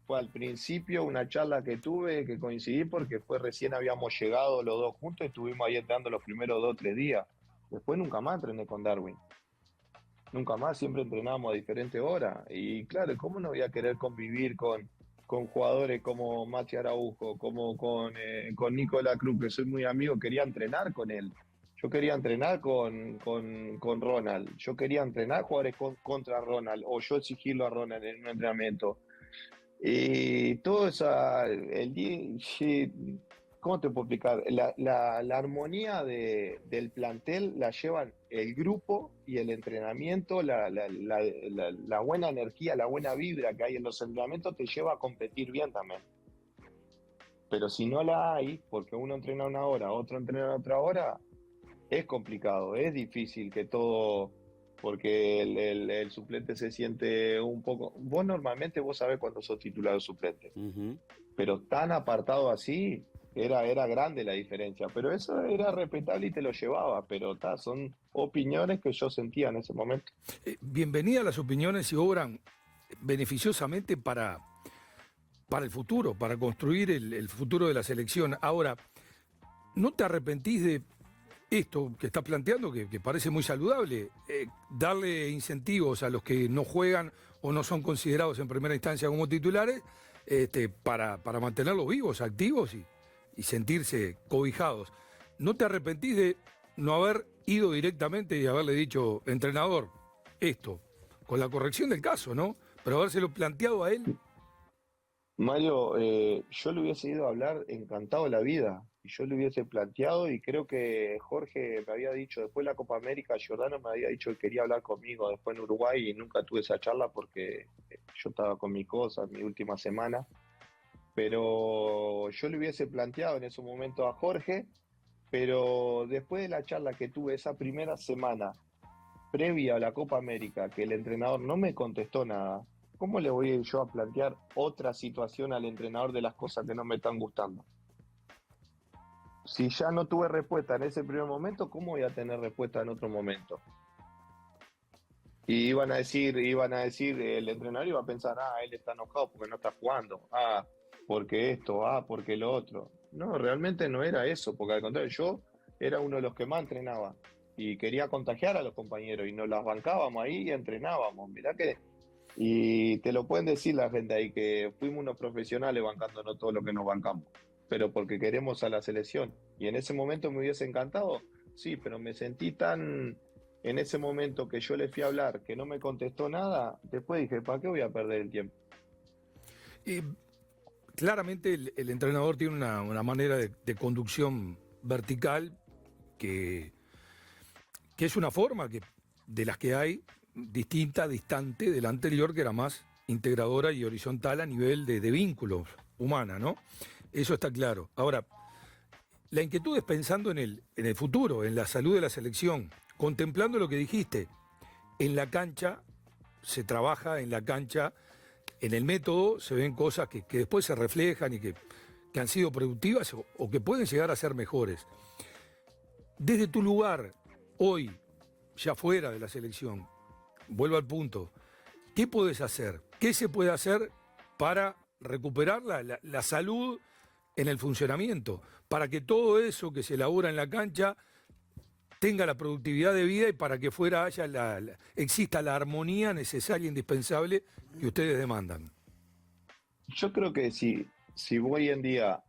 fue al principio una charla que tuve, que coincidí porque recién habíamos llegado los dos juntos y estuvimos ahí entrenando los primeros 2 o 3 días. Después nunca más entrené con Darwin. Nunca más, siempre entrenábamos a diferentes horas. Y claro, ¿cómo no voy a querer convivir con jugadores como Mati Araujo, como con Nicolás Cruz, que soy muy amigo? Quería entrenar con él. Yo quería entrenar con Ronald. Yo quería entrenar jugadores contra Ronald, o yo exigirlo a Ronald en un entrenamiento. Y todo eso, ¿cómo te puedo explicar? La armonía del plantel la llevan el grupo y el entrenamiento, la buena energía, la buena vibra que hay en los entrenamientos te lleva a competir bien también. Pero si no la hay, porque uno entrena una hora, otro entrena otra hora, es complicado, es difícil que todo... Porque el suplente se siente un poco... Vos normalmente sabés cuando sos titular o suplente. Pero tan apartado así, era grande la diferencia. Pero eso era respetable y te lo llevaba. Pero son opiniones que yo sentía en ese momento.
Bienvenidas las opiniones y obran beneficiosamente para el futuro, para construir el futuro de la selección. Ahora, ¿no te arrepentís de esto que estás planteando, que parece muy saludable, darle incentivos a los que no juegan o no son considerados en primera instancia como titulares, para mantenerlos vivos, activos y sentirse cobijados? ¿No te arrepentís de no haber ido directamente y haberle dicho, entrenador, esto, con la corrección del caso, ¿no? Pero habérselo planteado a él.
Mario, yo le hubiese ido a hablar encantado de la vida, y yo le hubiese planteado, y creo que Jorge me había dicho, después de la Copa América, Giordano me había dicho que quería hablar conmigo después en Uruguay, y nunca tuve esa charla porque yo estaba con mis cosas, mi última semana, pero yo le hubiese planteado en ese momento a Jorge, pero después de la charla que tuve esa primera semana, previa a la Copa América, que el entrenador no me contestó nada, ¿cómo le voy a ir yo a plantear otra situación al entrenador de las cosas que no me están gustando? Si ya no tuve respuesta en ese primer momento, ¿cómo voy a tener respuesta en otro momento? Y iban a decir, el entrenador iba a pensar, él está enojado porque no está jugando, porque esto, porque lo otro. No, realmente no era eso, porque al contrario, yo era uno de los que más entrenaba y quería contagiar a los compañeros y nos las bancábamos ahí y entrenábamos. Mirá que, y te lo pueden decir la gente ahí, que fuimos unos profesionales bancándonos todo lo que nos bancamos, pero porque queremos a la selección. Y en ese momento me hubiese encantado, sí, pero me sentí tan en ese momento que yo le fui a hablar, que no me contestó nada, después dije, ¿para qué voy a perder el tiempo?
Y claramente el entrenador tiene una manera de conducción vertical que es una forma de las que hay distinta, distante de la anterior, que era más integradora y horizontal a nivel de vínculos humana, ¿no? Eso está claro. Ahora, la inquietud es pensando en el futuro, en la salud de la selección, contemplando lo que dijiste. En la cancha se trabaja, en la cancha, en el método se ven cosas que después se reflejan y que han sido productivas o que pueden llegar a ser mejores. Desde tu lugar, hoy, ya fuera de la selección, vuelvo al punto, ¿qué puedes hacer? ¿Qué se puede hacer para recuperar la salud en el funcionamiento? Para que todo eso que se elabora en la cancha tenga la productividad de vida y para que fuera exista la armonía necesaria e indispensable que ustedes demandan.
Yo creo que si hoy en día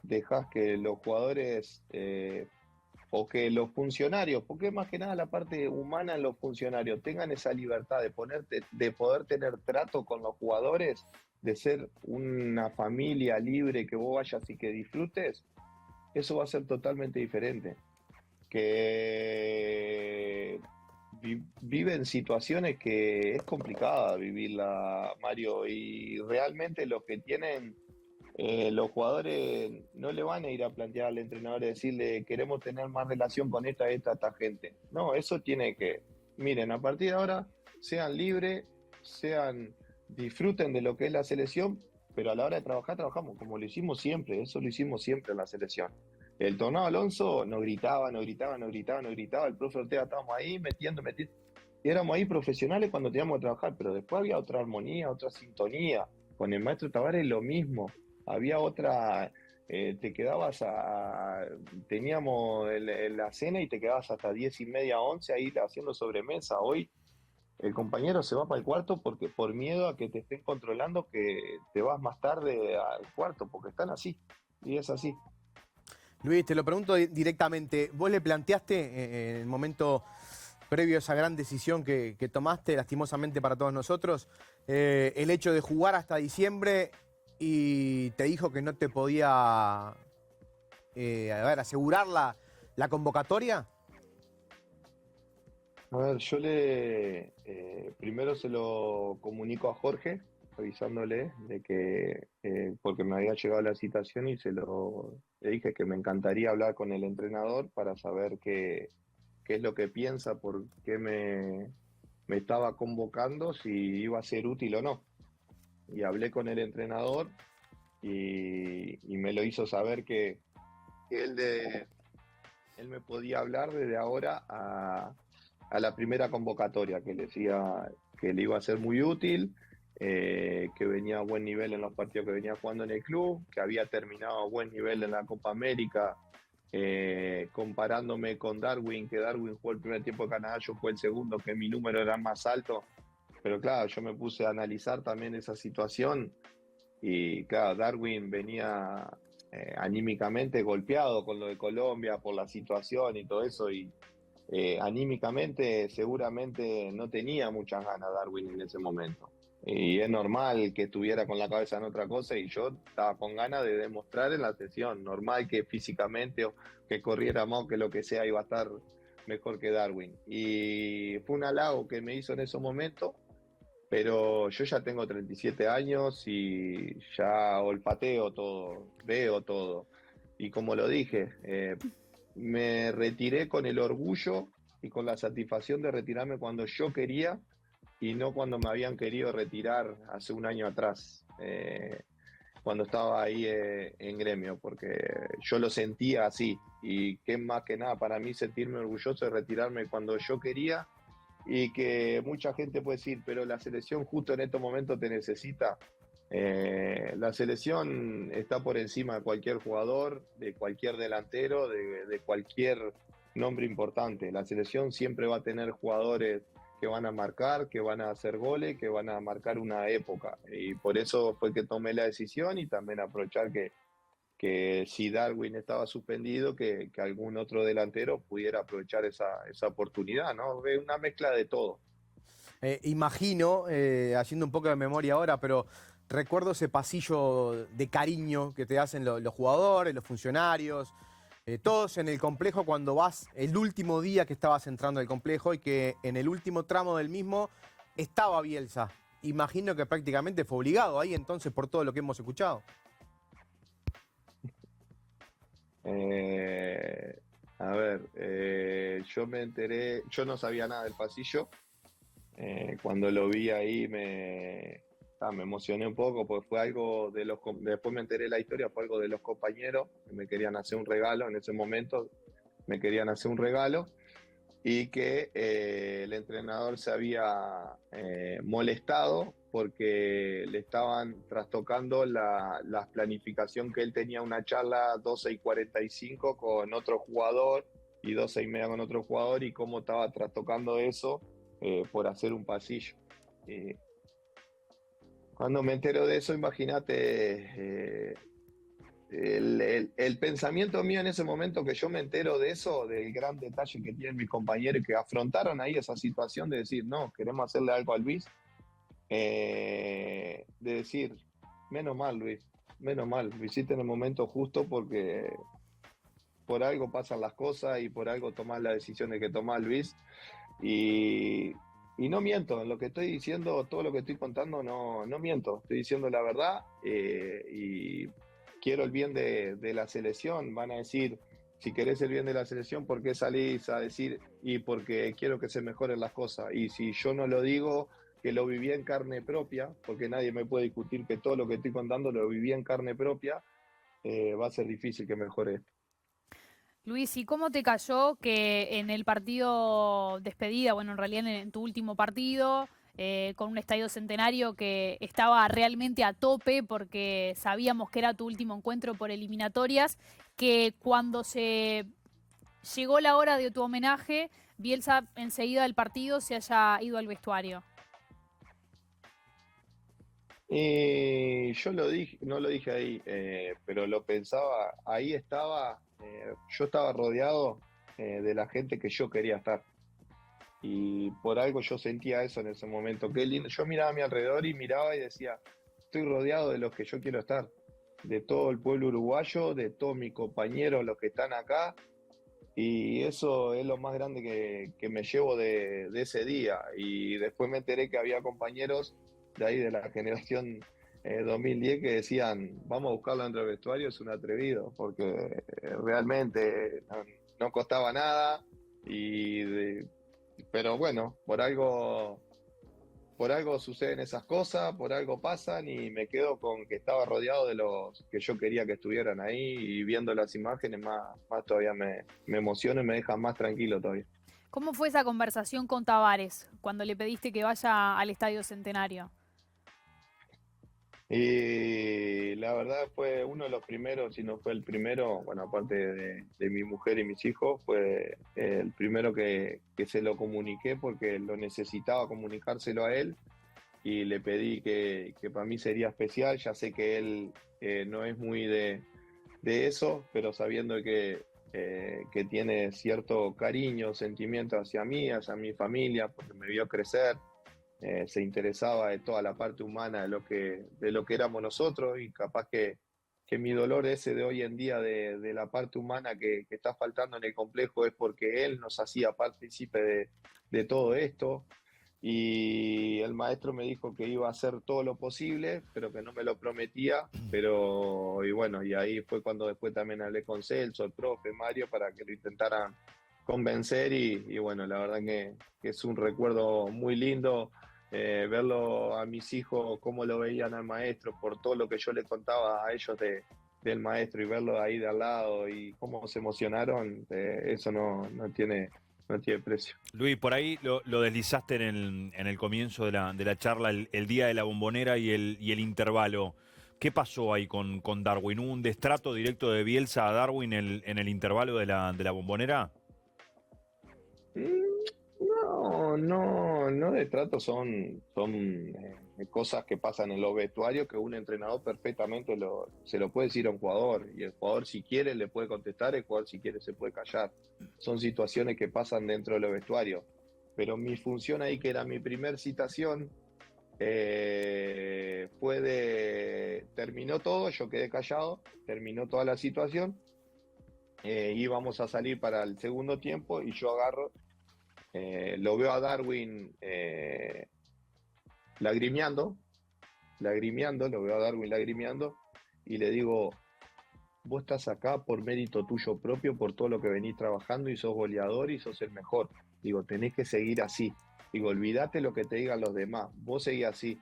dejas que los jugadores o que los funcionarios, porque más que nada la parte humana en los funcionarios, tengan esa libertad de poder tener trato con los jugadores, de ser una familia libre, que vos vayas y que disfrutes, eso va a ser totalmente diferente. Que viven situaciones que es complicada vivirla, Mario, y realmente los que tienen, los jugadores no le van a ir a plantear al entrenador y decirle queremos tener más relación con esta gente. No, eso tiene que, miren, a partir de ahora sean libres, disfruten de lo que es la selección, pero a la hora de trabajar trabajamos como lo hicimos siempre, eso lo hicimos siempre en la selección. El Tornado Alonso nos gritaba, el profe Ortega estábamos ahí metiendo. Y éramos ahí profesionales cuando teníamos que trabajar, pero después había otra armonía, otra sintonía. Con el maestro Tavares lo mismo. Había otra, teníamos la cena y te quedabas hasta 10:30, 11 ahí haciendo sobremesa. Hoy el compañero se va para el cuarto porque por miedo a que te estén controlando, que te vas más tarde al cuarto, porque están así. Y es así.
Luis, te lo pregunto directamente. ¿Vos le planteaste en el momento previo a esa gran decisión que tomaste, lastimosamente para todos nosotros, el hecho de jugar hasta diciembre y te dijo que no te podía asegurar la convocatoria?
A ver, yo primero se lo comunico a Jorge, avisándole de que, porque me había llegado la citación y le dije que me encantaría hablar con el entrenador para saber qué es lo que piensa, por qué me estaba convocando, si iba a ser útil o no. Y hablé con el entrenador y me lo hizo saber que él me podía hablar desde ahora a la primera convocatoria, que le decía que le iba a ser muy útil, que venía a buen nivel en los partidos que venía jugando en el club, que había terminado a buen nivel en la Copa América, comparándome con Darwin, que Darwin jugó el primer tiempo de Canadá, yo jugué el segundo, que mi número era más alto. Pero claro, yo me puse a analizar también esa situación y claro, Darwin venía anímicamente golpeado con lo de Colombia por la situación y todo eso, y anímicamente seguramente no tenía muchas ganas Darwin en ese momento. Y es normal que estuviera con la cabeza en otra cosa y yo estaba con ganas de demostrar en la sesión. Normal que físicamente o que corriera más o que lo que sea iba a estar mejor que Darwin. Y fue un halago que me hizo en ese momento, pero yo ya tengo 37 años y ya olfateo todo, veo todo. Y como lo dije, me retiré con el orgullo y con la satisfacción de retirarme cuando yo quería y no cuando me habían querido retirar hace un año atrás, cuando estaba ahí en Gremio, porque yo lo sentía así. Y que más que nada para mí sentirme orgulloso de retirarme cuando yo quería, y que mucha gente puede decir, pero la selección justo en estos momentos te necesita. La selección está por encima de cualquier jugador, de cualquier delantero, de cualquier nombre importante. La selección siempre va a tener jugadores que van a marcar, que van a hacer goles, que van a marcar una época. Y por eso fue que tomé la decisión, y también aprovechar que si Darwin estaba suspendido, que algún otro delantero pudiera aprovechar esa oportunidad, ¿no? Es una mezcla de todo.
Imagino, haciendo un poco de memoria ahora, pero recuerdo ese pasillo de cariño que te hacen los jugadores, los funcionarios, todos en el complejo cuando vas el último día que estabas entrando al complejo y que en el último tramo del mismo estaba Bielsa. Imagino que prácticamente fue obligado ahí entonces por todo lo que hemos escuchado.
A ver, yo me enteré, yo no sabía nada del pasillo. Cuando lo vi ahí me emocioné un poco, porque fue algo después me enteré la historia, fue algo de los compañeros que me querían hacer un regalo en ese momento, me querían hacer un regalo, y que el entrenador se había molestado porque le estaban trastocando la planificación, que él tenía una charla 12:45 con otro jugador y 12:30 con otro jugador, y cómo estaba trastocando eso por hacer un pasillo. Cuando me entero de eso, imagínate el pensamiento mío en ese momento, que yo me entero de eso, del gran detalle que tienen mis compañeros que afrontaron ahí esa situación de decir, no, queremos hacerle algo a Luis, de decir, menos mal Luis, menos mal, lo hiciste en el momento justo, porque por algo pasan las cosas y por algo tomás la decisión de que tomás, Luis. Y no miento, en lo que estoy diciendo, todo lo que estoy contando, no miento, estoy diciendo la verdad, y quiero el bien de la selección. Van a decir, si querés el bien de la selección, ¿por qué salís a decir? Y porque quiero que se mejoren las cosas. Y si yo no lo digo, que lo viví en carne propia, porque nadie me puede discutir que todo lo que estoy contando lo viví en carne propia, va a ser difícil que mejore.
Luis, ¿y cómo te cayó que en el partido despedida, bueno, en realidad en tu último partido, con un estadio centenario que estaba realmente a tope porque sabíamos que era tu último encuentro por eliminatorias, que cuando se llegó la hora de tu homenaje, Bielsa enseguida del partido se haya ido al vestuario?
Yo lo dije, no lo dije ahí, pero lo pensaba, ahí estaba, yo estaba rodeado de la gente que yo quería estar. Y por algo yo sentía eso en ese momento. Qué lindo. Yo miraba a mi alrededor y miraba y decía, estoy rodeado de los que yo quiero estar, de todo el pueblo uruguayo, de todos mis compañeros, los que están acá. Y eso es lo más grande que me llevo de ese día. Y después me enteré que había compañeros de ahí, de la generación 2010, que decían, vamos a buscarlo dentro del vestuario, es un atrevido, porque realmente no costaba nada. Pero bueno, por algo suceden esas cosas, por algo pasan, y me quedo con que estaba rodeado de los que yo quería que estuvieran ahí, y viendo las imágenes más todavía me emociona y me deja más tranquilo todavía.
¿Cómo fue esa conversación con Tavares cuando le pediste que vaya al Estadio Centenario?
Y la verdad fue uno de los primeros, si no fue el primero, bueno, aparte de mi mujer y mis hijos, fue el primero que se lo comuniqué, porque lo necesitaba comunicárselo a él, y le pedí que para mí sería especial. Ya sé que él no es muy de de eso, pero sabiendo que tiene cierto cariño, sentimiento hacia mí, hacia mi familia, porque me vio crecer, se interesaba de toda la parte humana de lo que éramos nosotros, y capaz que mi dolor ese de hoy en día de la parte humana que está faltando en el complejo es porque él nos hacía partícipe de todo esto. Y el maestro me dijo que iba a hacer todo lo posible, pero que no me lo prometía. Pero, y bueno, y ahí fue cuando después también hablé con Celso, el profe, Mario, para que lo intentaran convencer. Y bueno, la verdad que es un recuerdo muy lindo, verlo a mis hijos, cómo lo veían al maestro, por todo lo que yo les contaba a ellos del maestro, y verlo ahí de al lado y cómo se emocionaron, eso no tiene precio.
Luis, por ahí lo deslizaste en el comienzo de la charla, el día de la Bombonera y el intervalo. ¿Qué pasó ahí con Darwin? ¿Hubo un destrato directo de Bielsa a Darwin en el intervalo de la Bombonera?
No de trato, son cosas que pasan en los vestuarios, que un entrenador perfectamente se lo puede decir a un jugador, y el jugador si quiere le puede contestar, el jugador si quiere se puede callar. Son situaciones que pasan dentro de los vestuarios. Pero mi función ahí, que era mi primer citación, terminó todo, yo quedé callado, terminó toda la situación, íbamos a salir para el segundo tiempo y yo agarro. Lo veo a Darwin lagrimeando, lo veo a Darwin lagrimeando, y le digo: vos estás acá por mérito tuyo propio, por todo lo que venís trabajando, y sos goleador y sos el mejor. Digo, tenés que seguir así. Digo, olvídate lo que te digan los demás, vos seguís así.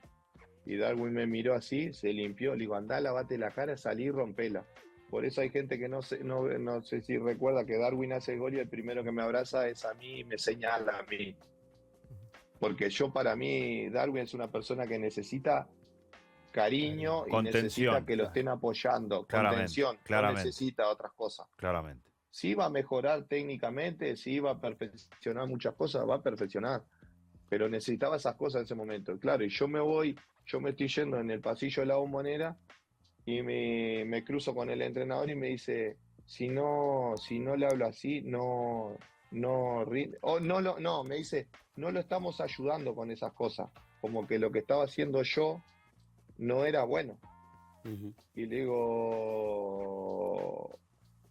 Y Darwin me miró así, se limpió, le digo, andá, lavate la cara, salí y rompela. Por eso hay gente que no sé si recuerda que Darwin hace el gol y el primero que me abraza es a mí y me señala a mí. Porque para mí, Darwin es una persona que necesita cariño y
Contención.
necesita que lo estén apoyando.
Claramente,
Contención,
claramente.
no necesita otras cosas.
Claramente.
Sí va a mejorar técnicamente, sí va a perfeccionar muchas cosas, va a perfeccionar. Pero necesitaba esas cosas en ese momento. Claro, y yo me estoy yendo en el pasillo de la Bombonera, y me cruzo con el entrenador y me dice: si no le hablo así, rinde. Me dice, no lo estamos ayudando con esas cosas, como que lo que estaba haciendo yo no era bueno.
Ujú.
Y le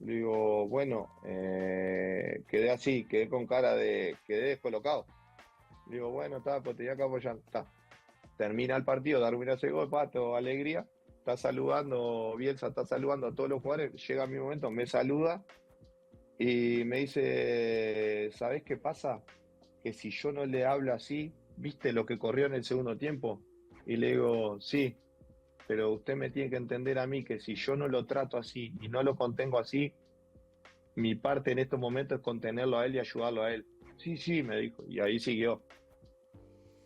digo, bueno, quedé así, quedé con cara quedé descolocado. Le digo, bueno, está, pues te voy acá apoyando, está. Termina el partido, Darwin hace gol, pato, alegría. Está saludando, Bielsa está saludando a todos los jugadores, llega mi momento, me saluda y me dice: ¿sabés qué pasa? Que si yo no le hablo así, ¿viste lo que corrió en el segundo tiempo? Y le digo, sí, pero usted me tiene que entender a mí que si yo no lo trato así y no lo contengo así, mi parte en estos momentos es contenerlo a él y ayudarlo a él. Sí, me dijo, y ahí siguió.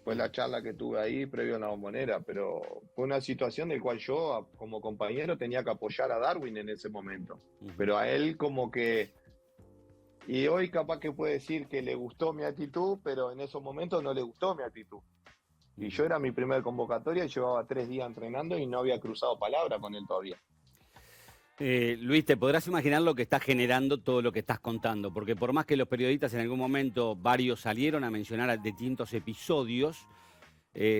Fue la charla que tuve ahí previo a la Bombonera, pero fue una situación de cual yo, como compañero, tenía que apoyar a Darwin en ese momento. Pero a él como que... Y hoy capaz que puede decir que le gustó mi actitud, pero en esos momentos no le gustó mi actitud. Y yo era mi primer convocatoria y llevaba 3 días entrenando y no había cruzado palabra con él todavía.
Luis, te podrás imaginar lo que está generando todo lo que estás contando, porque por más que los periodistas en algún momento, varios salieron a mencionar distintos episodios,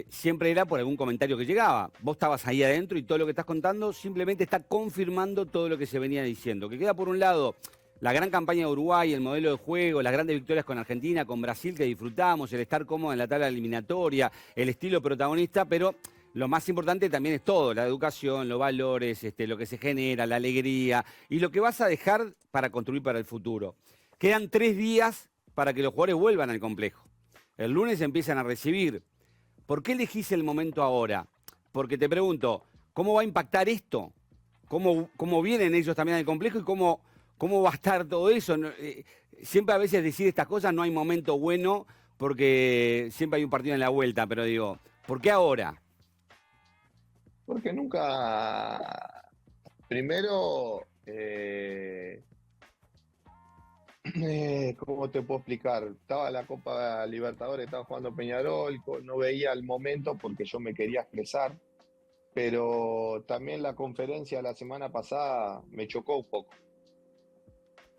siempre era por algún comentario que llegaba. Vos estabas ahí adentro y todo lo que estás contando simplemente está confirmando todo lo que se venía diciendo. Que queda por un lado la gran campaña de Uruguay, el modelo de juego, las grandes victorias con Argentina, con Brasil que disfrutamos, el estar cómodo en la tabla eliminatoria, el estilo protagonista, pero... Lo más importante también es todo, la educación, los valores, lo que se genera, la alegría y lo que vas a dejar para construir para el futuro. Quedan 3 días para que los jugadores vuelvan al complejo. El lunes empiezan a recibir. ¿Por qué elegís el momento ahora? Porque te pregunto, ¿cómo va a impactar esto? ¿Cómo vienen ellos también al complejo y cómo va a estar todo eso? Siempre a veces decir estas cosas no hay momento bueno porque siempre hay un partido en la vuelta, pero digo, ¿por qué ahora?
Porque nunca, primero, ¿cómo te puedo explicar? Estaba la Copa Libertadores, estaba jugando Peñarol, no veía el momento porque yo me quería expresar, pero también la conferencia la semana pasada me chocó un poco.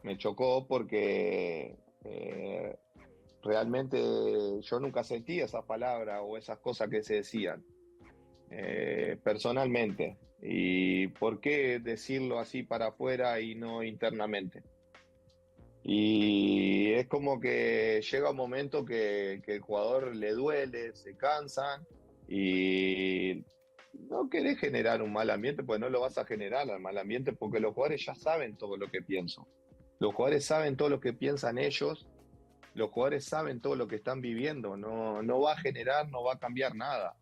Me chocó porque realmente yo nunca sentí esas palabras o esas cosas que se decían personalmente. ¿Y por qué decirlo así para afuera y no internamente? Y es como que llega un momento que el jugador le duele, se cansan y no querés generar un mal ambiente, pues no lo vas a generar al mal ambiente porque los jugadores ya saben todo lo que pienso. Los jugadores saben todo lo que piensan ellos, los jugadores saben todo lo que están viviendo, no va a generar, no va a cambiar nada.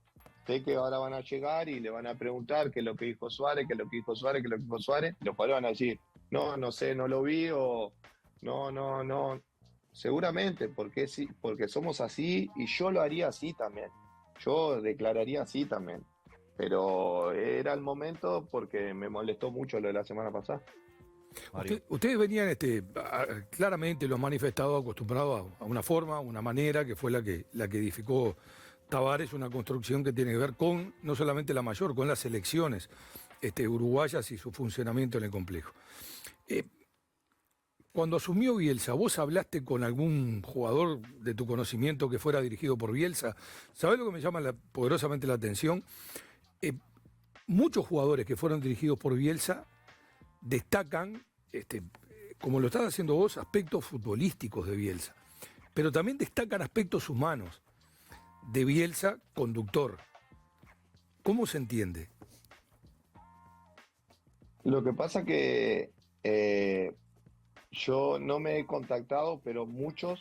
Sé que ahora van a llegar y le van a preguntar qué es lo que dijo Suárez, qué es lo que dijo Suárez, qué es lo que dijo Suárez. Los jugadores van a decir, no sé, no lo vi o no. Seguramente, porque sí, porque somos así y yo lo haría así también. Yo declararía así también. Pero era el momento porque me molestó mucho lo de la semana pasada.
Ustedes venían claramente, lo han manifestado, acostumbrados a una forma, una manera, que fue la que edificó Tavares, una construcción que tiene que ver con no solamente la mayor, con las selecciones uruguayas y su funcionamiento en el complejo. Cuando asumió Bielsa, ¿vos hablaste con algún jugador de tu conocimiento que fuera dirigido por Bielsa? ¿Sabés lo que me llama poderosamente la atención? Muchos jugadores que fueron dirigidos por Bielsa destacan, como lo estás haciendo vos, aspectos futbolísticos de Bielsa, pero también destacan aspectos humanos de Bielsa, conductor. ¿Cómo se entiende?
Lo que pasa que yo no me he contactado, pero muchos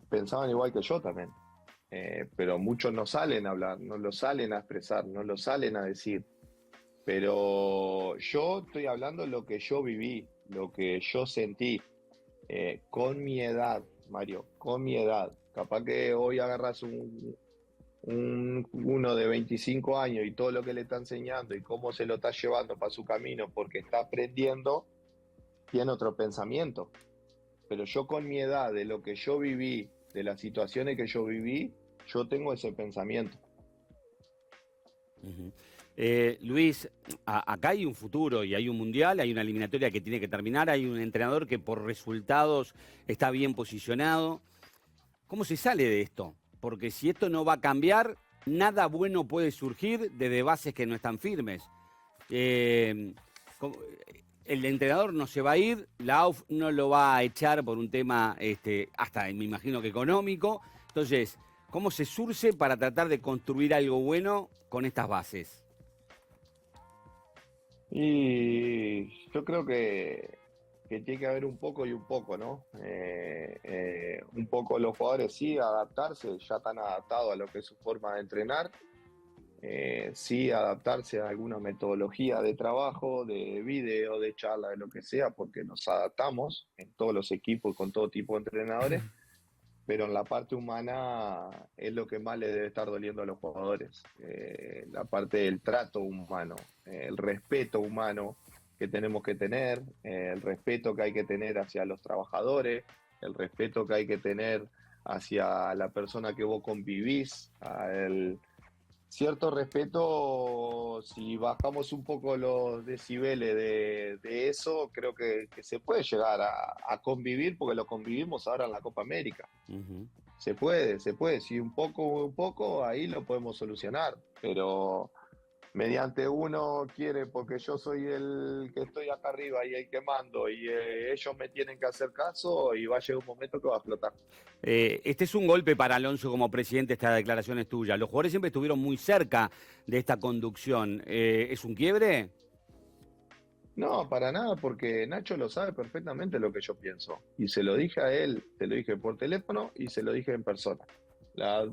pensaban igual que yo también. Pero muchos no salen a hablar, no lo salen a expresar, no lo salen a decir. Pero yo estoy hablando de lo que yo viví, lo que yo sentí, con mi edad, Mario, con mi edad. Capaz que hoy agarras uno de 25 años y todo lo que le está enseñando y cómo se lo está llevando para su camino porque está aprendiendo, tiene otro pensamiento. Pero yo con mi edad, de lo que yo viví, de las situaciones que yo viví, yo tengo ese pensamiento.
Luis, acá hay un futuro y hay un mundial, hay una eliminatoria que tiene que terminar, hay un entrenador que por resultados está bien posicionado. ¿Cómo se sale de esto? Porque si esto no va a cambiar, nada bueno puede surgir desde bases que no están firmes. El entrenador no se va a ir, la AUF no lo va a echar por un tema hasta me imagino que económico. Entonces, ¿cómo se surce para tratar de construir algo bueno con estas bases?
Y yo creo que tiene que haber un poco y un poco, ¿no? Un poco los jugadores sí, adaptarse, ya están adaptados a lo que es su forma de entrenar. Sí, adaptarse a alguna metodología de trabajo, de video, de charla, de lo que sea, porque nos adaptamos en todos los equipos con todo tipo de entrenadores. Pero en la parte humana es lo que más le debe estar doliendo a los jugadores. La parte del trato humano, el respeto humano que tenemos que tener, el respeto que hay que tener hacia los trabajadores, el respeto que hay que tener hacia la persona que vos convivís, cierto respeto. Si bajamos un poco los decibeles de eso, creo que se puede llegar a convivir, porque lo convivimos ahora en la Copa América. Se puede, si un poco, ahí lo podemos solucionar, pero mediante uno quiere, porque yo soy el que estoy acá arriba y el que mando, y ellos me tienen que hacer caso, y va a llegar un momento que va a explotar.
Este es un golpe para Alonso como presidente, estas declaraciones tuyas. Los jugadores siempre estuvieron muy cerca de esta conducción. ¿Es un quiebre?
No, para nada, porque Nacho lo sabe perfectamente lo que yo pienso. Y se lo dije a él, se lo dije por teléfono y se lo dije en persona. Las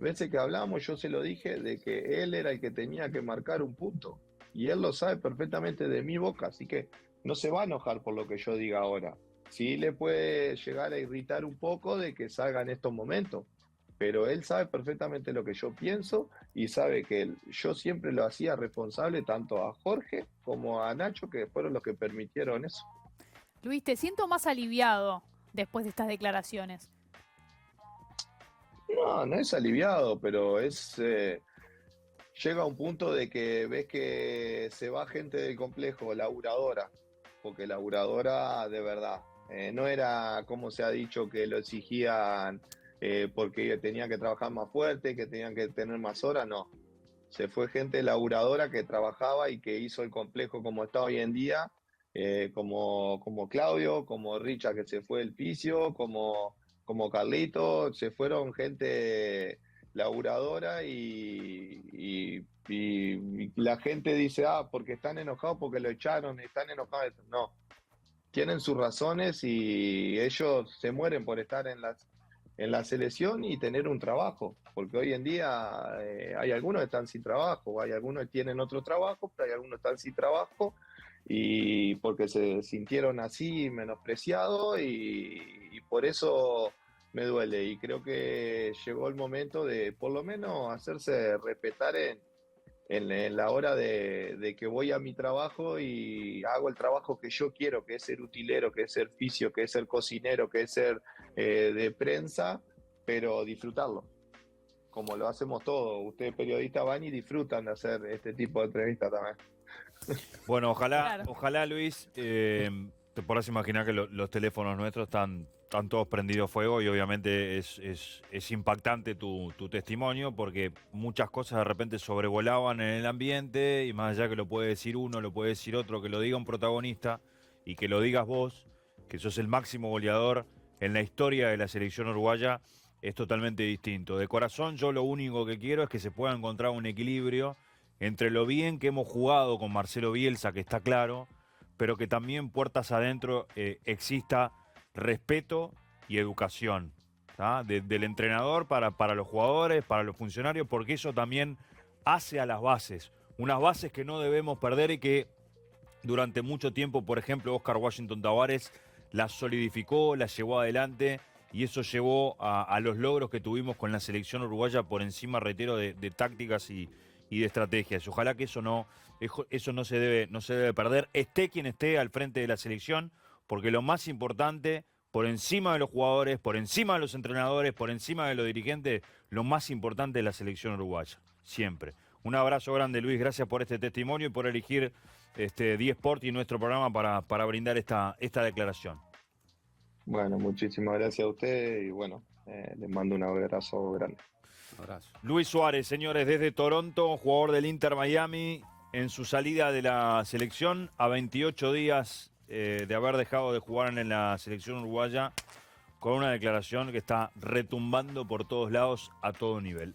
veces que hablamos yo se lo dije de que él era el que tenía que marcar un punto. Y él lo sabe perfectamente de mi boca, así que no se va a enojar por lo que yo diga ahora. Sí le puede llegar a irritar un poco de que salga en estos momentos, pero él sabe perfectamente lo que yo pienso y sabe que yo siempre lo hacía responsable tanto a Jorge como a Nacho, que fueron los que permitieron eso.
Luis, te siento más aliviado después de estas declaraciones.
No es aliviado, pero es llega un punto de que ves que se va gente del complejo, laburadora, porque laburadora de verdad. No era como se ha dicho que lo exigían porque tenían que trabajar más fuerte, que tenían que tener más horas, no. Se fue gente laburadora que trabajaba y que hizo el complejo como está hoy en día, como Claudio, como Richa que se fue del Picio, como Carlito, se fueron gente laburadora y la gente dice, porque están enojados porque lo echaron, están enojados. No, tienen sus razones y ellos se mueren por estar en la selección y tener un trabajo, porque hoy en día hay algunos que están sin trabajo, hay algunos que tienen otro trabajo, pero hay algunos que están sin trabajo y porque se sintieron así menospreciados y por eso me duele y creo que llegó el momento de por lo menos hacerse respetar en la hora de que voy a mi trabajo y hago el trabajo que yo quiero, que es ser utilero, que es ser fisio, que es ser cocinero, que es ser de prensa, pero disfrutarlo, como lo hacemos todos. Ustedes periodistas van y disfrutan de hacer este tipo de entrevistas también.
Bueno,
Claro.
ojalá Luis, te podrás imaginar que los teléfonos nuestros están todos prendidos fuego y obviamente es impactante tu testimonio porque muchas cosas de repente sobrevolaban en el ambiente y más allá que lo puede decir uno, lo puede decir otro, que lo diga un protagonista y que lo digas vos, que sos el máximo goleador en la historia de la selección uruguaya, es totalmente distinto. De corazón yo lo único que quiero es que se pueda encontrar un equilibrio entre lo bien que hemos jugado con Marcelo Bielsa, que está claro, pero que también puertas adentro exista respeto y educación, ¿tá? Del entrenador para los jugadores, para los funcionarios, porque eso también hace a las bases, unas bases que no debemos perder y que durante mucho tiempo, por ejemplo, Oscar Washington Tabárez las solidificó, las llevó adelante y eso llevó a los logros que tuvimos con la selección uruguaya por encima, reitero, de tácticas y de estrategias. Ojalá que eso no se debe perder, esté quien esté al frente de la selección, porque lo más importante, por encima de los jugadores, por encima de los entrenadores, por encima de los dirigentes, lo más importante es la selección uruguaya, siempre. Un abrazo grande, Luis, gracias por este testimonio y por elegir D-Sport y nuestro programa para brindar esta declaración.
Bueno, muchísimas gracias a ustedes y bueno, les mando un abrazo grande.
Abrazo.
Luis Suárez, señores, desde Toronto, jugador del Inter Miami, en su salida de la selección a 28 días de haber dejado de jugar en la selección uruguaya, con una declaración que está retumbando por todos lados a todo nivel.